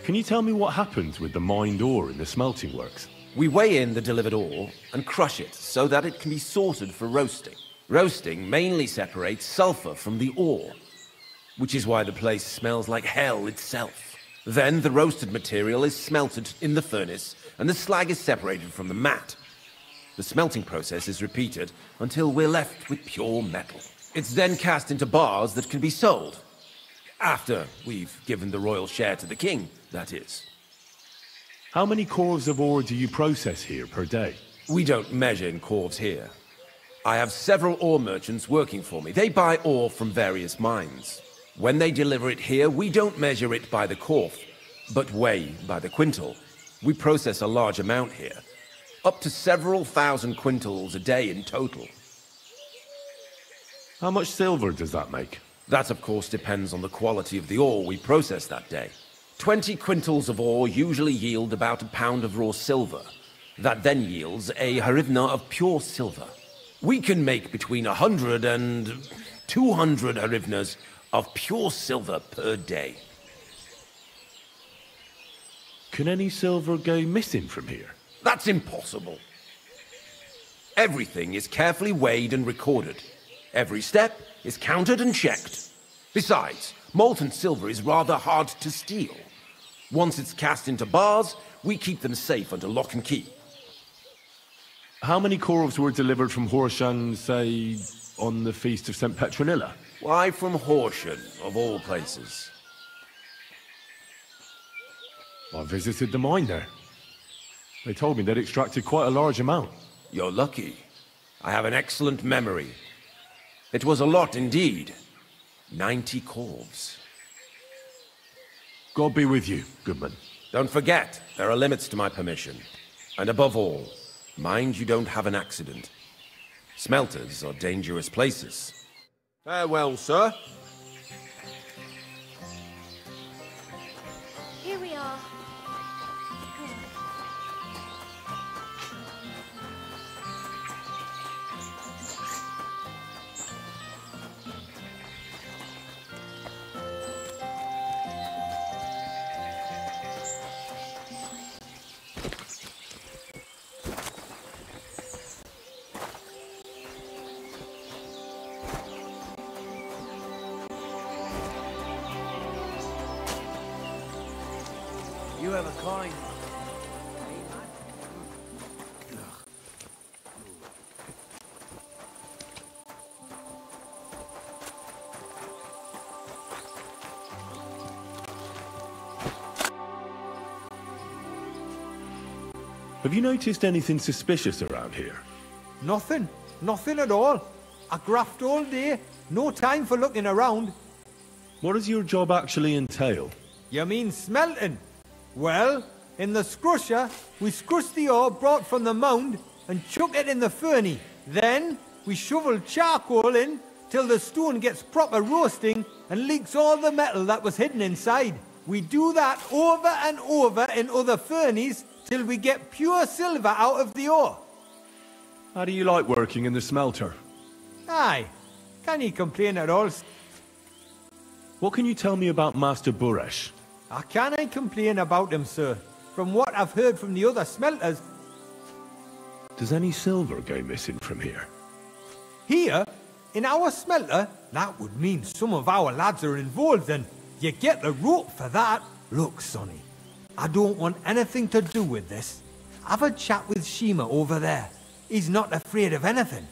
Can you tell me what happens with the mined ore in the smelting works? We weigh in the delivered ore and crush it so that it can be sorted for roasting. Roasting mainly separates sulfur from the ore, which is why the place smells like hell itself. Then the roasted material is smelted in the furnace and the slag is separated from the matte. The smelting process is repeated until we're left with pure metal. It's then cast into bars that can be sold. After we've given the royal share to the king, that is. How many corves of ore do you process here per day? We don't measure in corves here. I have several ore merchants working for me. They buy ore from various mines. When they deliver it here, we don't measure it by the corf, but weigh by the quintal. We process a large amount here, up to several thousand quintals a day in total. How much silver does that make? That, of course, depends on the quality of the ore we process that day. 20 quintals of ore usually yield about a pound of raw silver. That then yields a harivna of pure silver. We can make between 100 and 200 harivnas of pure silver per day. Can any silver go missing from here? That's impossible. Everything is carefully weighed and recorded. Every step is counted and checked. Besides, molten silver is rather hard to steal. Once it's cast into bars, we keep them safe under lock and key. How many corves were delivered from Horshan, say, on the Feast of St. Petronilla? Why from Horsham, of all places? I visited the mine there. They told me they'd extracted quite a large amount. You're lucky. I have an excellent memory. It was a lot indeed. 90 corves. God be with you, Goodman. Don't forget, there are limits to my permission. And above all, mind you don't have an accident. Smelters are dangerous places. Farewell, sir. Here we are. You have a kind. Have you noticed anything suspicious around here? Nothing. Nothing at all. I graft all day. No time for looking around. What does your job actually entail? You mean smelting? Well, in the scrusher, we scrush the ore brought from the mound and chuck it in the furnace. Then, we shovel charcoal in till the stone gets proper roasting and leaks all the metal that was hidden inside. We do that over and over in other furnaces till we get pure silver out of the ore. How do you like working in the smelter? Aye, can you complain at all? What can you tell me about Master Buresh? I can't complain about him, sir. From what I've heard from the other smelters... Does any silver go missing from here? Here? In our smelter? That would mean some of our lads are involved and you get the rope for that. Look, Sonny, I don't want anything to do with this. Have a chat with Shima over there. He's not afraid of anything.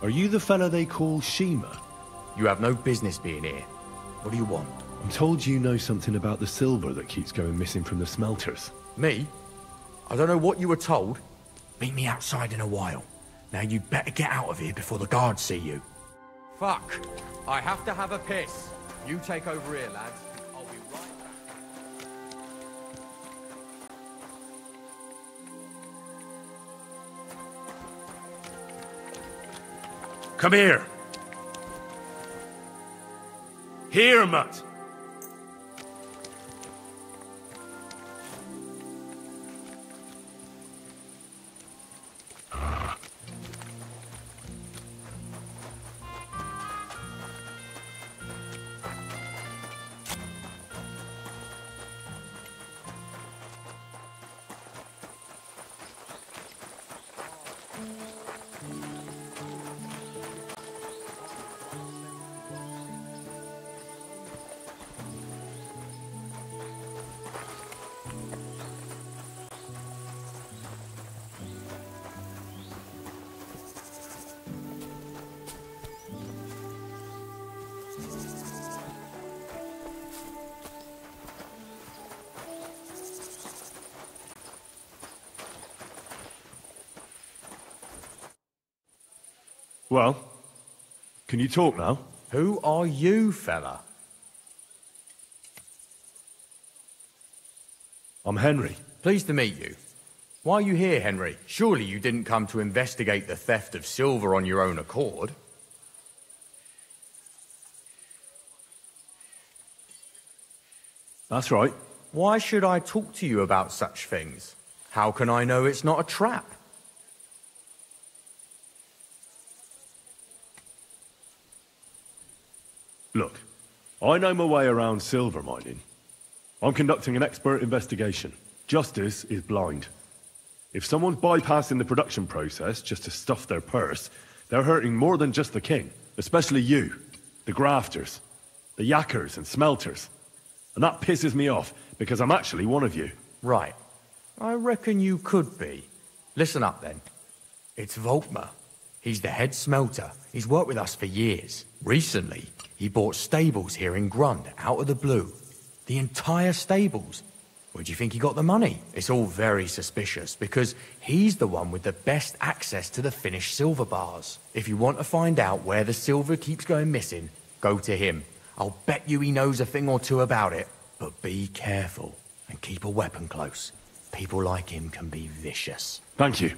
Are you the fella they call Shima? You have no business being here. What do you want? I'm told you know something about the silver that keeps going missing from the smelters. Me? I don't know what you were told. Meet me outside in a while. Now you better get out of here before the guards see you. Fuck. I have to have a piss. You take over here, lads. I'll be right back. Come here. Here, Mutt. Well, can you talk now? Who are you, fella? I'm Henry. Pleased to meet you. Why are you here, Henry? Surely you didn't come to investigate the theft of silver on your own accord? That's right. Why should I talk to you about such things? How can I know it's not a trap? Look, I know my way around silver mining. I'm conducting an expert investigation. Justice is blind. If someone's bypassing the production process just to stuff their purse, they're hurting more than just the king. Especially you, the grafters, the yackers and smelters. And that pisses me off, because I'm actually one of you. Right. I reckon you could be. Listen up then. It's Volkmar. He's the head smelter. He's worked with us for years. Recently, he bought stables here in Grund, out of the blue. The entire stables. Where do you think he got the money? It's all very suspicious, because he's the one with the best access to the finished silver bars. If you want to find out where the silver keeps going missing, go to him. I'll bet you he knows a thing or two about it. But be careful, and keep a weapon close. People like him can be vicious. Thank you.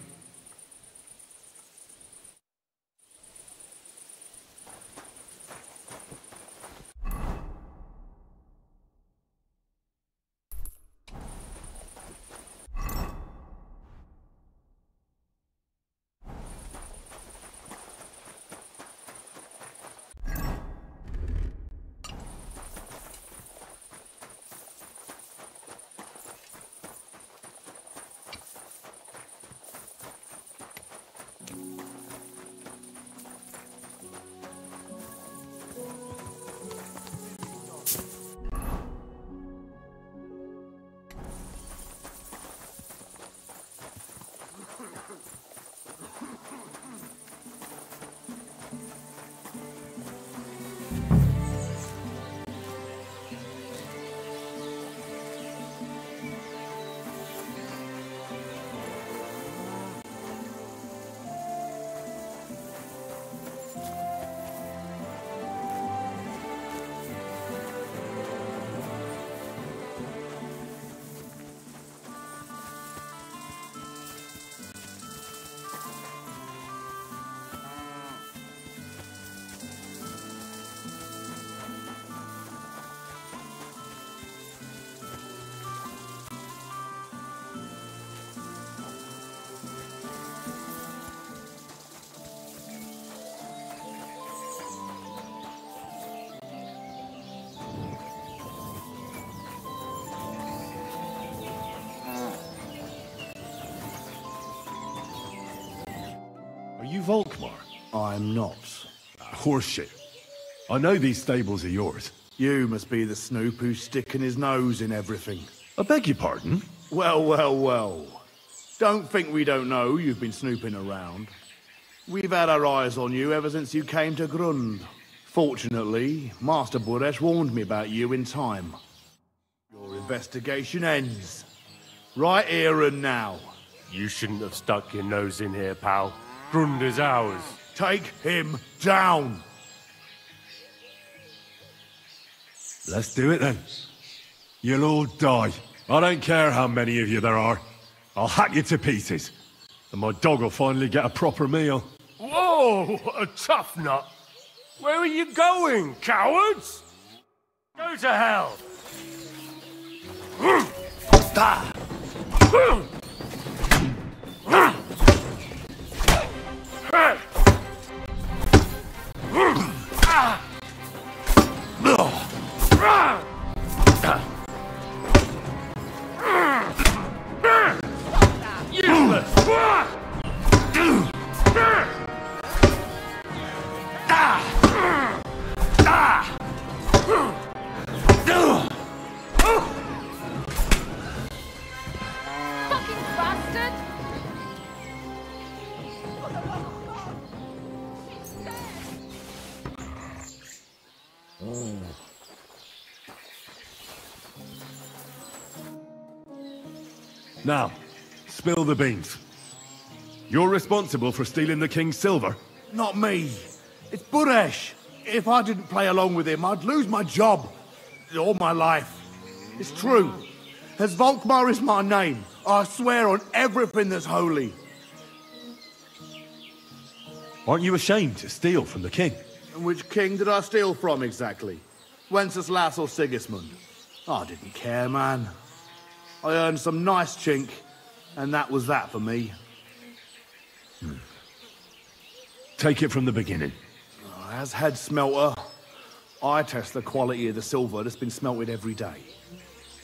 Are you Volkmar? I'm not. Horseshit. I know these stables are yours. You must be the snoop who's sticking his nose in everything. I beg your pardon? Well, well, well. Don't think we don't know you've been snooping around. We've had our eyes on you ever since you came to Grund. Fortunately, Master Buresh warned me about you in time. Your investigation ends. Right here and now. You shouldn't have stuck your nose in here, pal. Grund is ours. Take him down! Let's do it then. You'll all die. I don't care how many of you there are. I'll hack you to pieces. And my dog will finally get a proper meal. Whoa! A tough nut! Where are you going, cowards? Go to hell! Now, spill the beans. You're responsible for stealing the king's silver? Not me. It's Buresh. If I didn't play along with him, I'd lose my job. All my life. It's true. As Volkmar is my name, I swear on everything that's holy. Aren't you ashamed to steal from the king? And which king did I steal from exactly? Wenceslas or Sigismund? I didn't care, man. I earned some nice chink, and that was that for me. Take it from the beginning. As head smelter, I test the quality of the silver that's been smelted every day.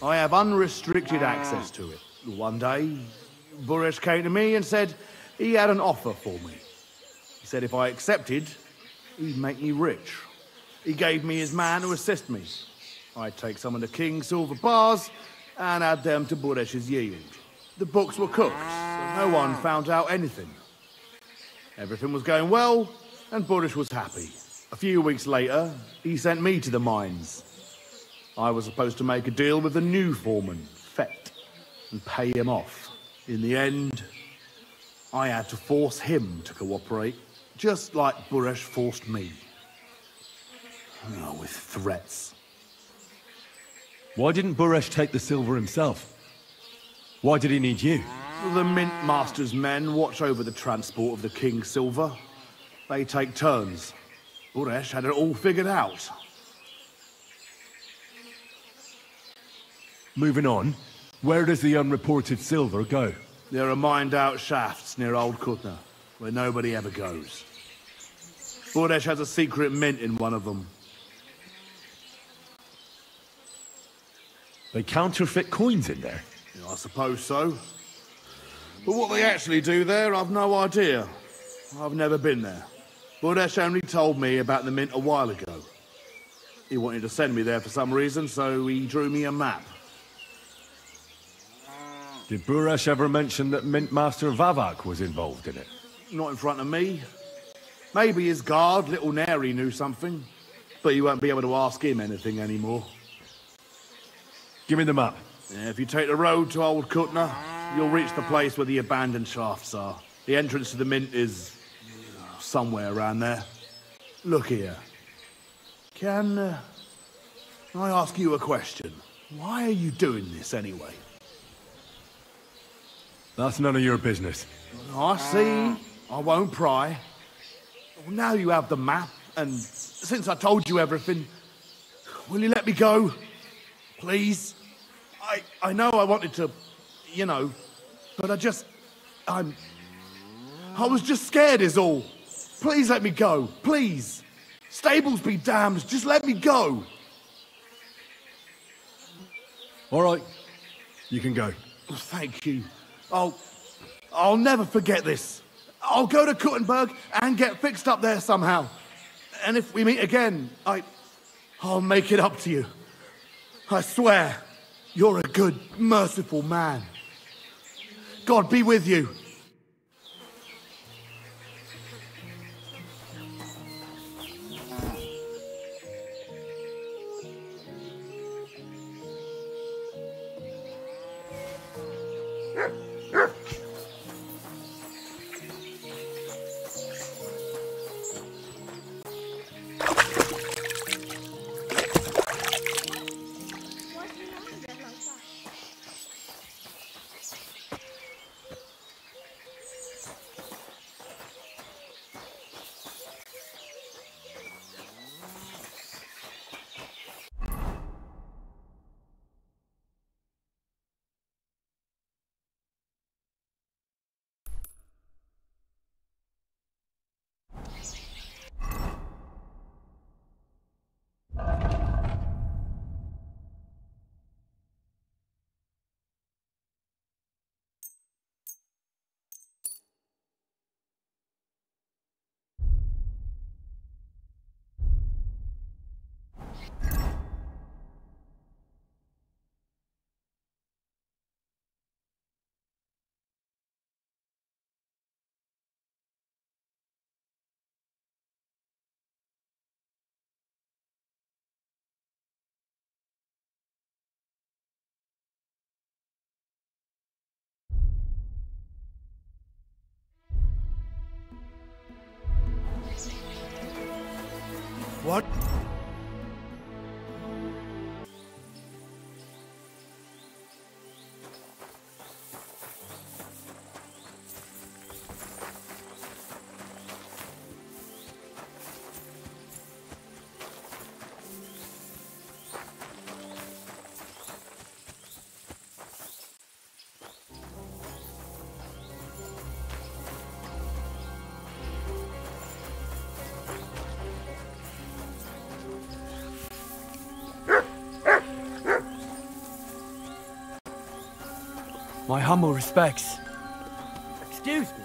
I have unrestricted access to it. One day, Buresh came to me and said he had an offer for me. He said if I accepted, he'd make me rich. He gave me his man to assist me. I'd take some of the king's silver bars and add them to Buresh's yield. The books were cooked, so no one found out anything. Everything was going well, and Buresh was happy. A few weeks later, he sent me to the mines. I was supposed to make a deal with the new foreman, Fett, and pay him off. In the end, I had to force him to cooperate, just like Buresh forced me. Oh, with threats. Why didn't Buresh take the silver himself? Why did he need you? The Mint Master's men watch over the transport of the King's silver. They take turns. Buresh had it all figured out. Moving on, where does the unreported silver go? There are mined-out shafts near Old Kutna, where nobody ever goes. Buresh has a secret mint in one of them. They counterfeit coins in there? Yeah, I suppose so. But what they actually do there, I've no idea. I've never been there. Buresh only told me about the mint a while ago. He wanted to send me there for some reason, so he drew me a map. Did Buresh ever mention that Mint Master Vavak was involved in it? Not in front of me. Maybe his guard, Little Nary, knew something. But you won't be able to ask him anything anymore. Give me the map. Yeah, if you take the road to Old Kutna, you'll reach the place where the abandoned shafts are. The entrance to the mint is somewhere around there. Look here. Can I ask you a question? Why are you doing this anyway? That's none of your business. I see. I won't pry. Well, now you have the map, and since I told you everything, will you let me go? Please? I know I wanted to, you know, but I was just scared is all. Please let me go, please. Stables be damned, just let me go. All right, you can go. Thank you. I'll never forget this. I'll go to Kuttenberg and get fixed up there somehow. And if we meet again, I'll make it up to you. I swear, you're a good, merciful man. God be with you. What? My humble respects. Excuse me.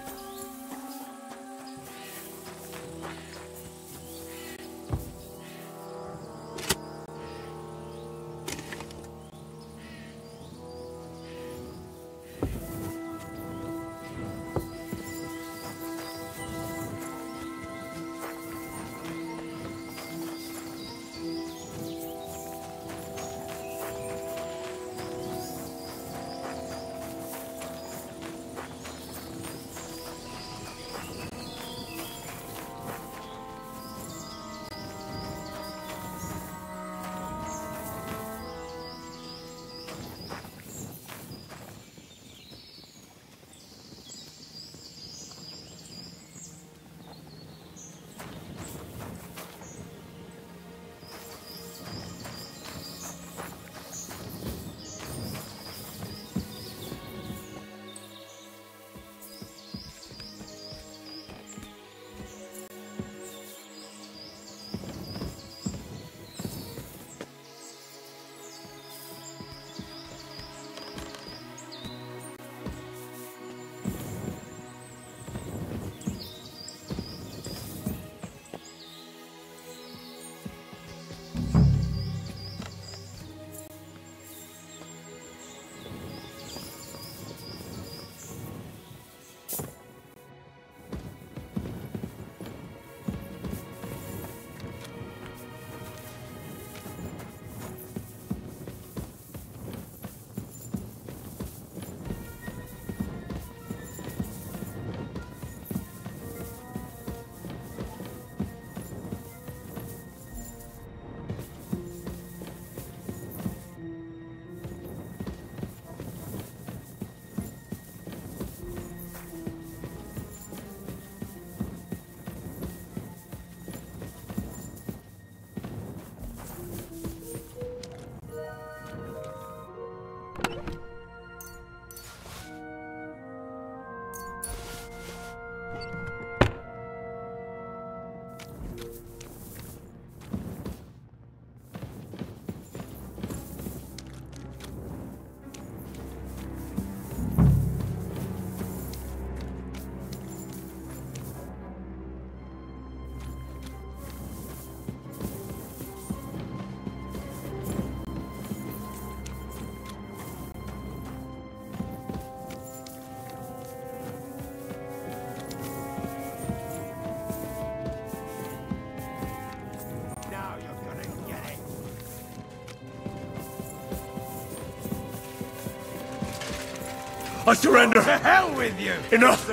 I surrender! To hell with you! Enough!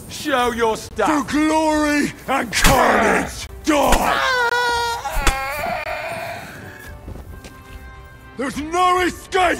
Show your stuff! To glory and carnage! Die! There's no escape!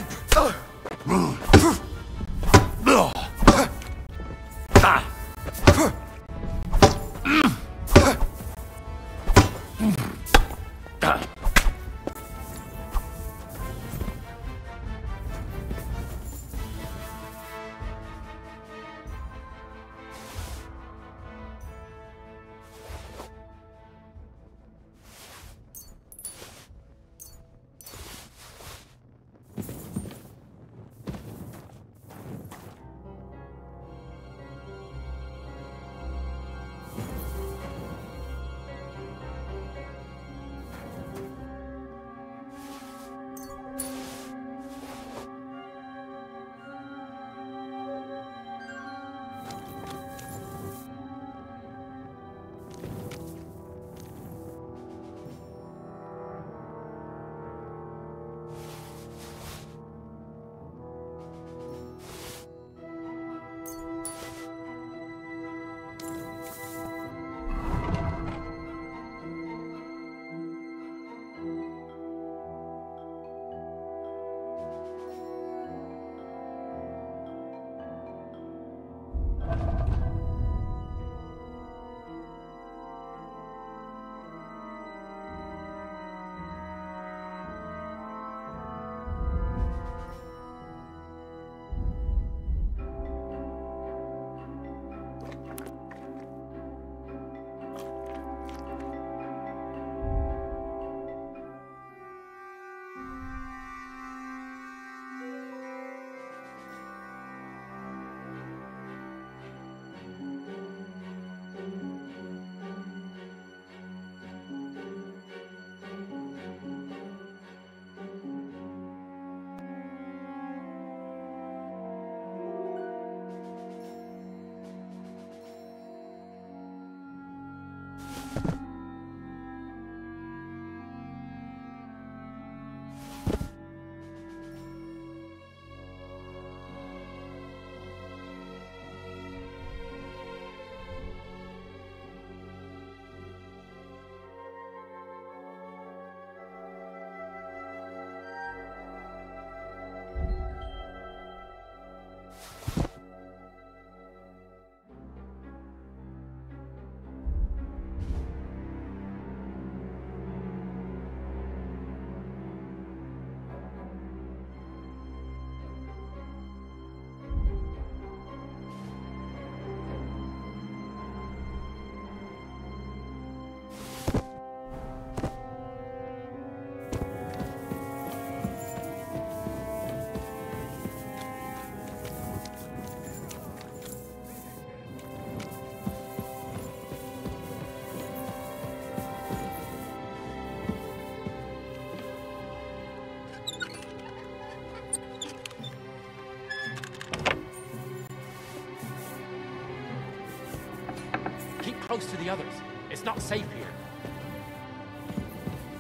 close to the others. It's not safe here.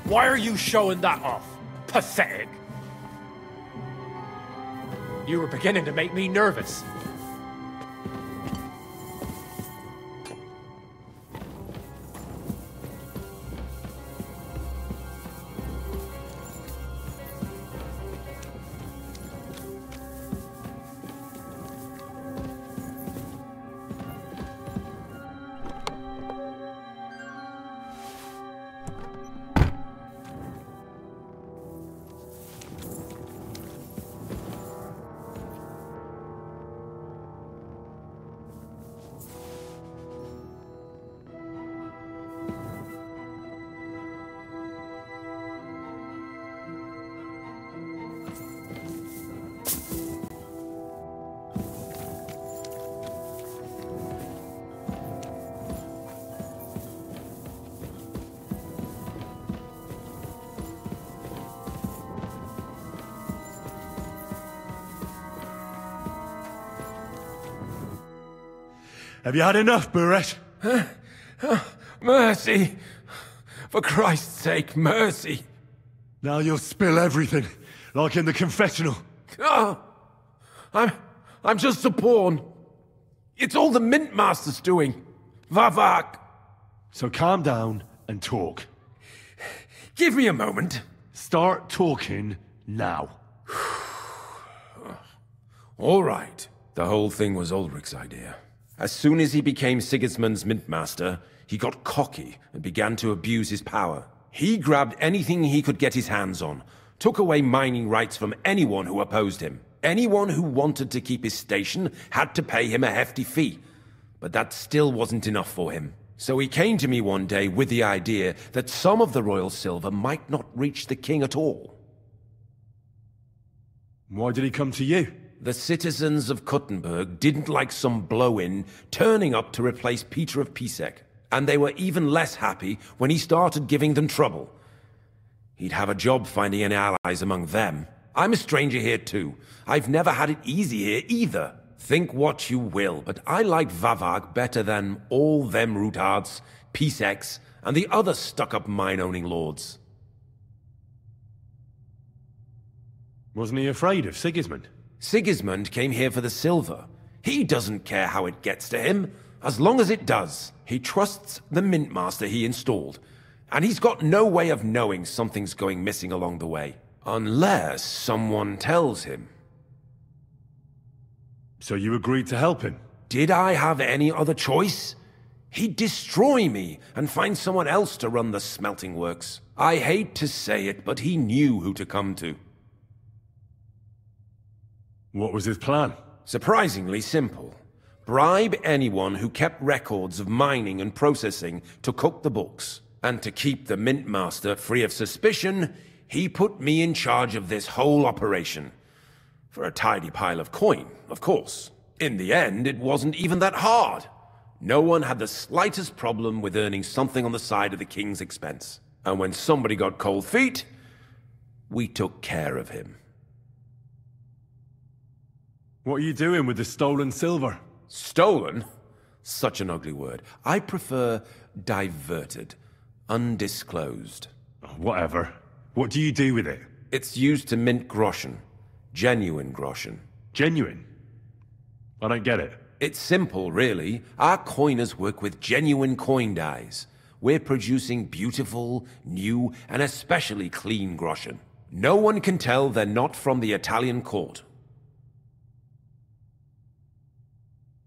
Why are you showing that off? Pathetic. You were beginning to make me nervous. Have you had enough, Buret? Mercy! For Christ's sake, mercy! Now you'll spill everything, like in the confessional. Oh, I'm just a pawn. It's all the Mint Master's doing. Vavak! So calm down and talk. Give me a moment. Start talking now. All right. The whole thing was Ulrich's idea. As soon as he became Sigismund's Mint Master, he got cocky and began to abuse his power. He grabbed anything he could get his hands on, took away mining rights from anyone who opposed him. Anyone who wanted to keep his station had to pay him a hefty fee. But that still wasn't enough for him. So he came to me one day with the idea that some of the royal silver might not reach the king at all. Why did he come to you? The citizens of Kuttenberg didn't like some blow-in turning up to replace Peter of Pisek, and they were even less happy when he started giving them trouble. He'd have a job finding any allies among them. I'm a stranger here too. I've never had it easy here either. Think what you will, but I like Vavag better than all them Rutards, Piseks, and the other stuck-up mine-owning lords. Wasn't he afraid of Sigismund? Sigismund came here for the silver. He doesn't care how it gets to him, as long as it does. He trusts the Mint Master he installed, and he's got no way of knowing something's going missing along the way. Unless someone tells him. So you agreed to help him? Did I have any other choice? He'd destroy me and find someone else to run the smelting works. I hate to say it, but he knew who to come to. What was his plan? Surprisingly simple. Bribe anyone who kept records of mining and processing to cook the books. And to keep the Mint Master free of suspicion, he put me in charge of this whole operation. For a tidy pile of coin, of course. In the end, it wasn't even that hard. No one had the slightest problem with earning something on the side of the king's expense. And when somebody got cold feet, we took care of him. What are you doing with the stolen silver? Stolen? Such an ugly word. I prefer diverted. Undisclosed. Whatever. What do you do with it? It's used to mint groschen. Genuine groschen. Genuine? I don't get it. It's simple, really. Our coiners work with genuine coin dyes. We're producing beautiful, new, and especially clean groschen. No one can tell they're not from the Italian court.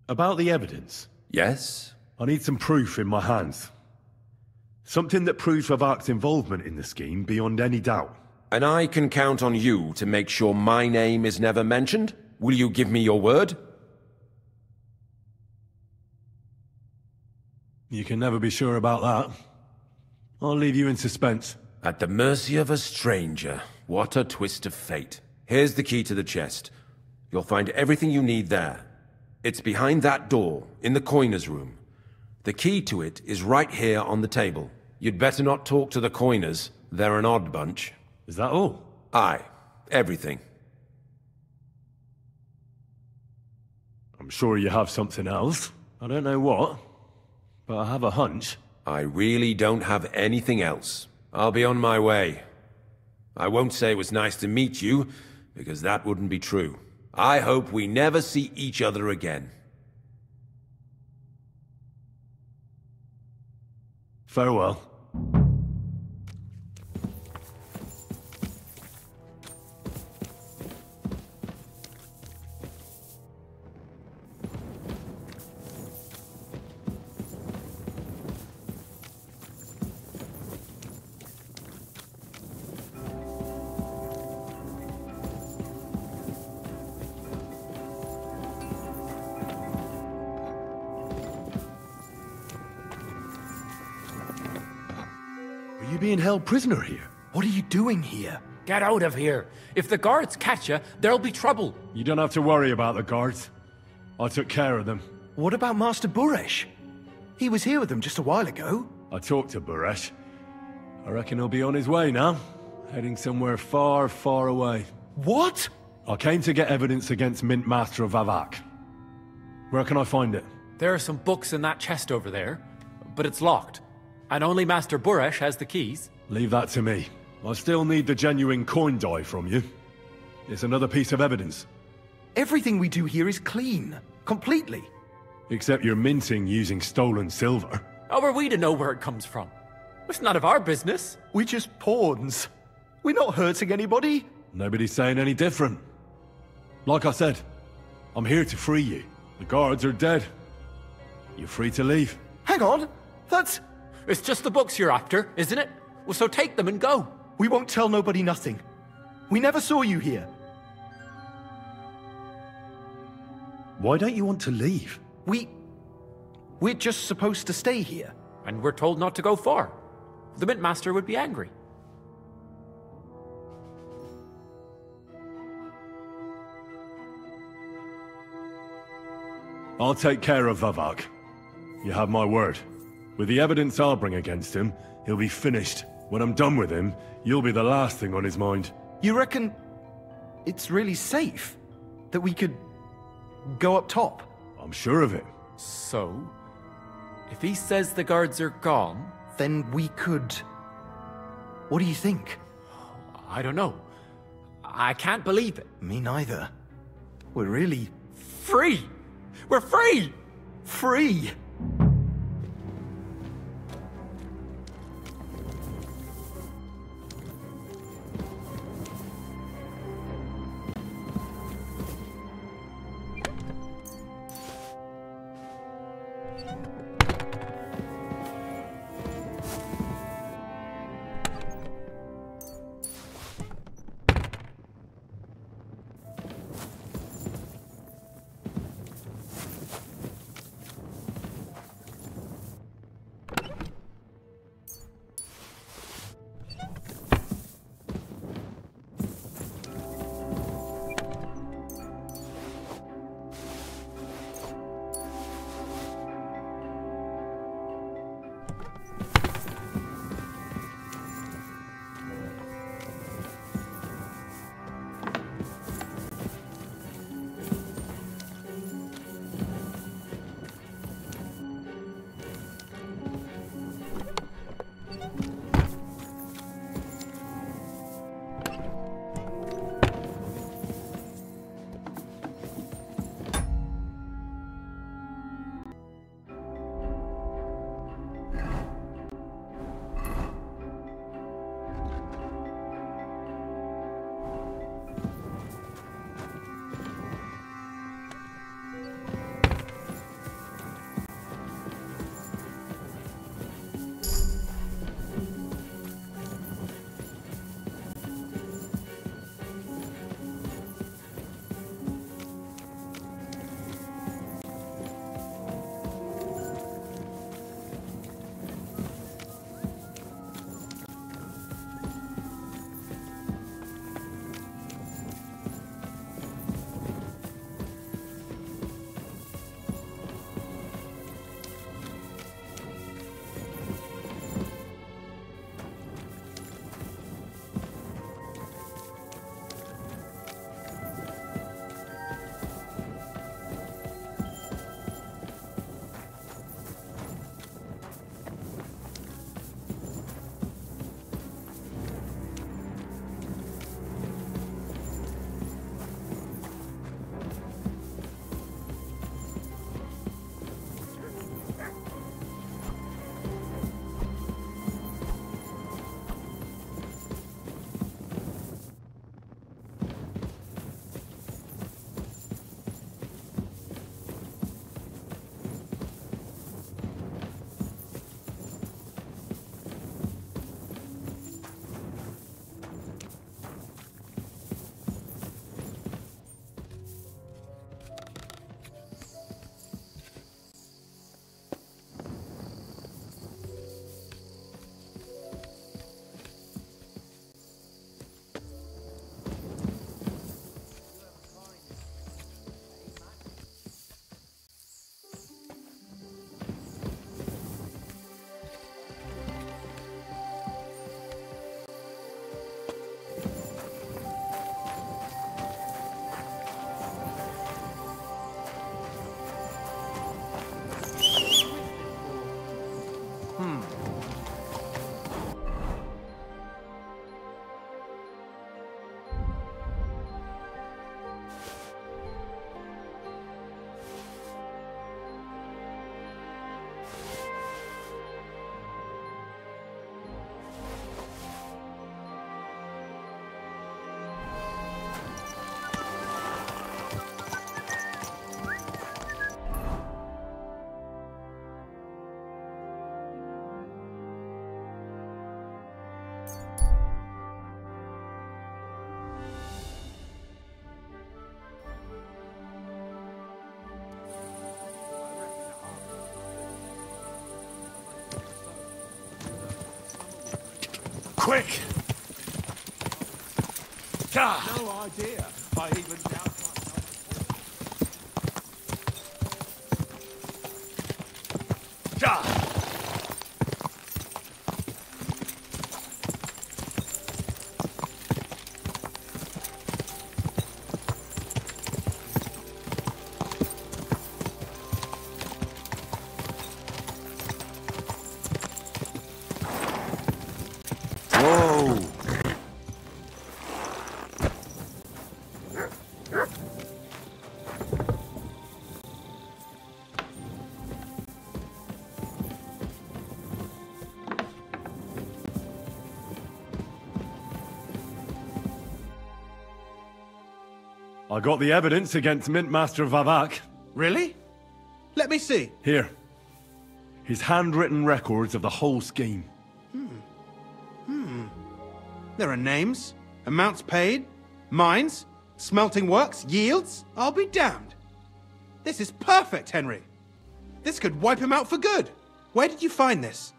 About the evidence? Yes? I need some proof in my hands. Something that proves Vavak's involvement in the scheme beyond any doubt. And I can count on you to make sure my name is never mentioned? Will you give me your word? You can never be sure about that. I'll leave you in suspense. At the mercy of a stranger. What a twist of fate. Here's the key to the chest. You'll find everything you need there. It's behind that door, in the coiner's room. The key to it is right here on the table. You'd better not talk to the coiners. They're an odd bunch. Is that all? Aye. Everything. I'm sure you have something else. I don't know what, But I have a hunch. I really don't have anything else. I'll be on my way. I won't say it was nice to meet you, because that wouldn't be true. I hope we never see each other again. Farewell. Are you being held prisoner here? What are you doing here? Get out of here. If the guards catch you, there'll be trouble. You don't have to worry about the guards. I took care of them. What about Master Buresh? He was here with them just a while ago. I talked to Buresh. I reckon he'll be on his way now. Heading somewhere far, far away. What? I came to get evidence against Mint Master of Vavak. Where can I find it? There are some books in that chest over there, but it's locked. And only Master Buresh has the keys. Leave that to me. I still need the genuine coin die from you. It's another piece of evidence. Everything we do here is clean. Completely. Except you're minting using stolen silver. How are we to know where it comes from? It's none of our business. We're just pawns. We're not hurting anybody. Nobody's saying any different. Like I said, I'm here to free you. The guards are dead. You're free to leave. Hang on. That's... It's just the books you're after, isn't it? Well, so take them and go. We won't tell nobody nothing. We never saw you here. Why don't you want to leave? We're just supposed to stay here. And we're told not to go far. The Mint Master would be angry. I'll take care of Vavak. You have my word. With the evidence I'll bring against him, he'll be finished. When I'm done with him, you'll be the last thing on his mind. You reckon it's really safe that we could go up top? I'm sure of it. So, if he says the guards are gone... Then we could... What do you think? I don't know. I can't believe it. Me neither. We're really... Free! We're free! Free! quick! No idea. I even doubt Whoa! I got the evidence against Mint Master Vavak. Really? Let me see. Here. His handwritten records of the whole scheme. There are names, amounts paid, mines, smelting works, yields. I'll be damned. This is perfect, Henry. This could wipe him out for good. Where did you find this?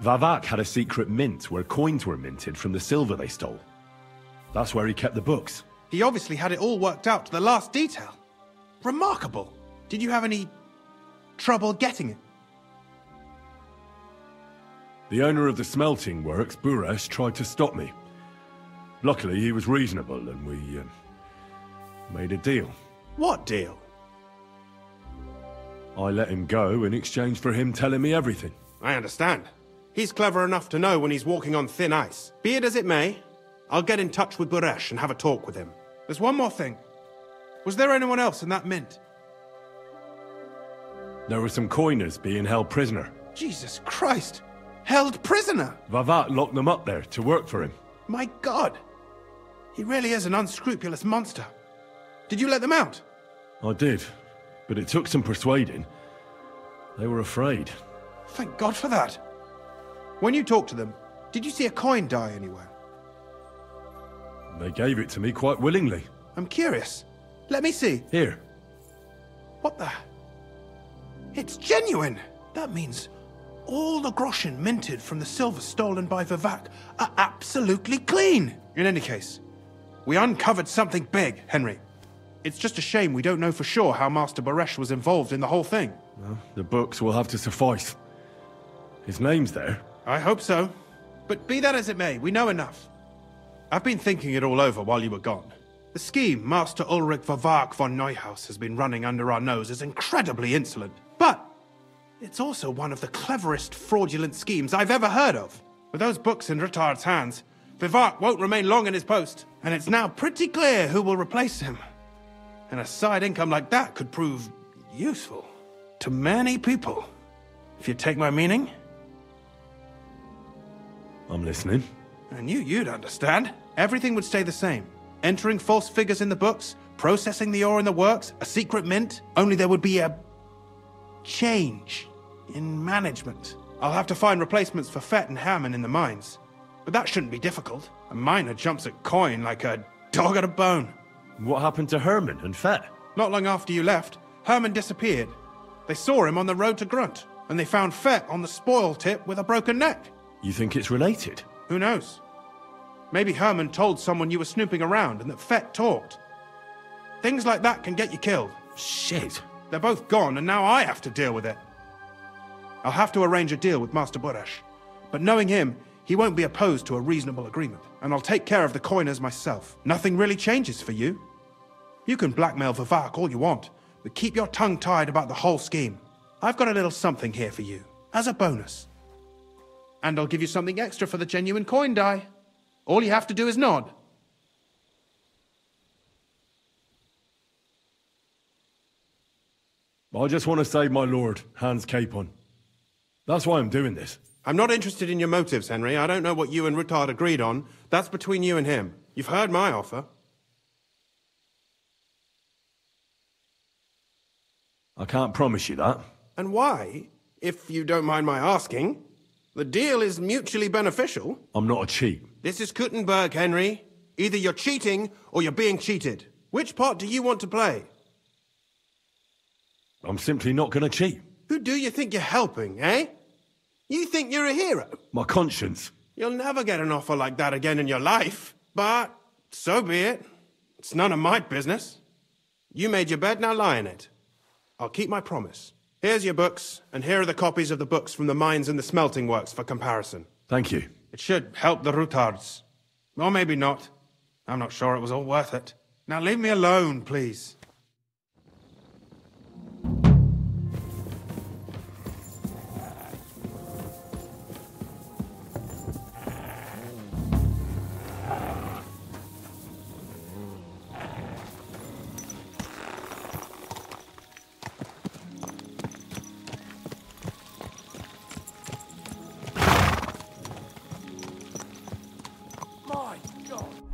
Vavak had a secret mint where coins were minted from the silver they stole. That's where he kept the books. He obviously had it all worked out to the last detail. Remarkable. Did you have any trouble getting it? The owner of the smelting works, Buresh, tried to stop me. Luckily, he was reasonable and we made a deal. What deal? I let him go in exchange for him telling me everything. I understand. He's clever enough to know when he's walking on thin ice. Be it as it may, I'll get in touch with Buresh and have a talk with him. There's one more thing. Was there anyone else in that mint? There were some coiners being held prisoner. Jesus Christ! Held prisoner! Vavak locked them up there to work for him. My God! He really is an unscrupulous monster. Did you let them out? I did, but it took some persuading. They were afraid. Thank God for that. When you talked to them, did you see a coin die anywhere? They gave it to me quite willingly. I'm curious. Let me see. Here. What the? It's genuine! That means all the groschen minted from the silver stolen by Vivak are absolutely clean! In any case, we uncovered something big, Henry. It's just a shame we don't know for sure how Master Buresh was involved in the whole thing. Well, the books will have to suffice. His name's there. I hope so. But be that as it may, we know enough. I've been thinking it all over while you were gone. The scheme Master Ulrich Vavak von Neuhaus has been running under our nose is incredibly insolent. But it's also one of the cleverest fraudulent schemes I've ever heard of. With those books in Rittard's hands, Vivak won't remain long in his post, and it's now pretty clear who will replace him. And a side income like that could prove useful to many people, if you take my meaning. I'm listening. I knew you'd understand. Everything would stay the same. Entering false figures in the books, processing the ore in the works, a secret mint, only there would be a change in management. I'll have to find replacements for Fett and Hammond in the mines. But that shouldn't be difficult. A miner jumps at coin like a dog at a bone. What happened to Herman and Fett? Not long after you left, Herman disappeared. They saw him on the road to Grunt, and they found Fett on the spoil tip with a broken neck. You think it's related? Who knows? Maybe Herman told someone you were snooping around and that Fett talked. Things like that can get you killed. Shit. They're both gone, and now I have to deal with it. I'll have to arrange a deal with Master Buresh. But knowing him, he won't be opposed to a reasonable agreement. And I'll take care of the coiners myself. Nothing really changes for you. You can blackmail Vivak all you want, but keep your tongue tied about the whole scheme. I've got a little something here for you, as a bonus. And I'll give you something extra for the genuine coin die. All you have to do is nod. I just want to save my lord, Hans Capon. That's why I'm doing this. I'm not interested in your motives, Henry. I don't know what you and Rittard agreed on. That's between you and him. You've heard my offer. I can't promise you that. And why, if you don't mind my asking? The deal is mutually beneficial. I'm not a cheat. This is Kuttenberg, Henry. Either you're cheating or you're being cheated. Which part do you want to play? I'm simply not going to cheat. Who do you think you're helping, eh? You think you're a hero? My conscience. You'll never get an offer like that again in your life. But so be it. It's none of my business. You made your bed, now lie in it. I'll keep my promise. Here's your books, and here are the copies of the books from the mines and the smelting works for comparison. Thank you. It should help the Rutards. Or maybe not. I'm not sure it was all worth it. Now leave me alone, please. My God!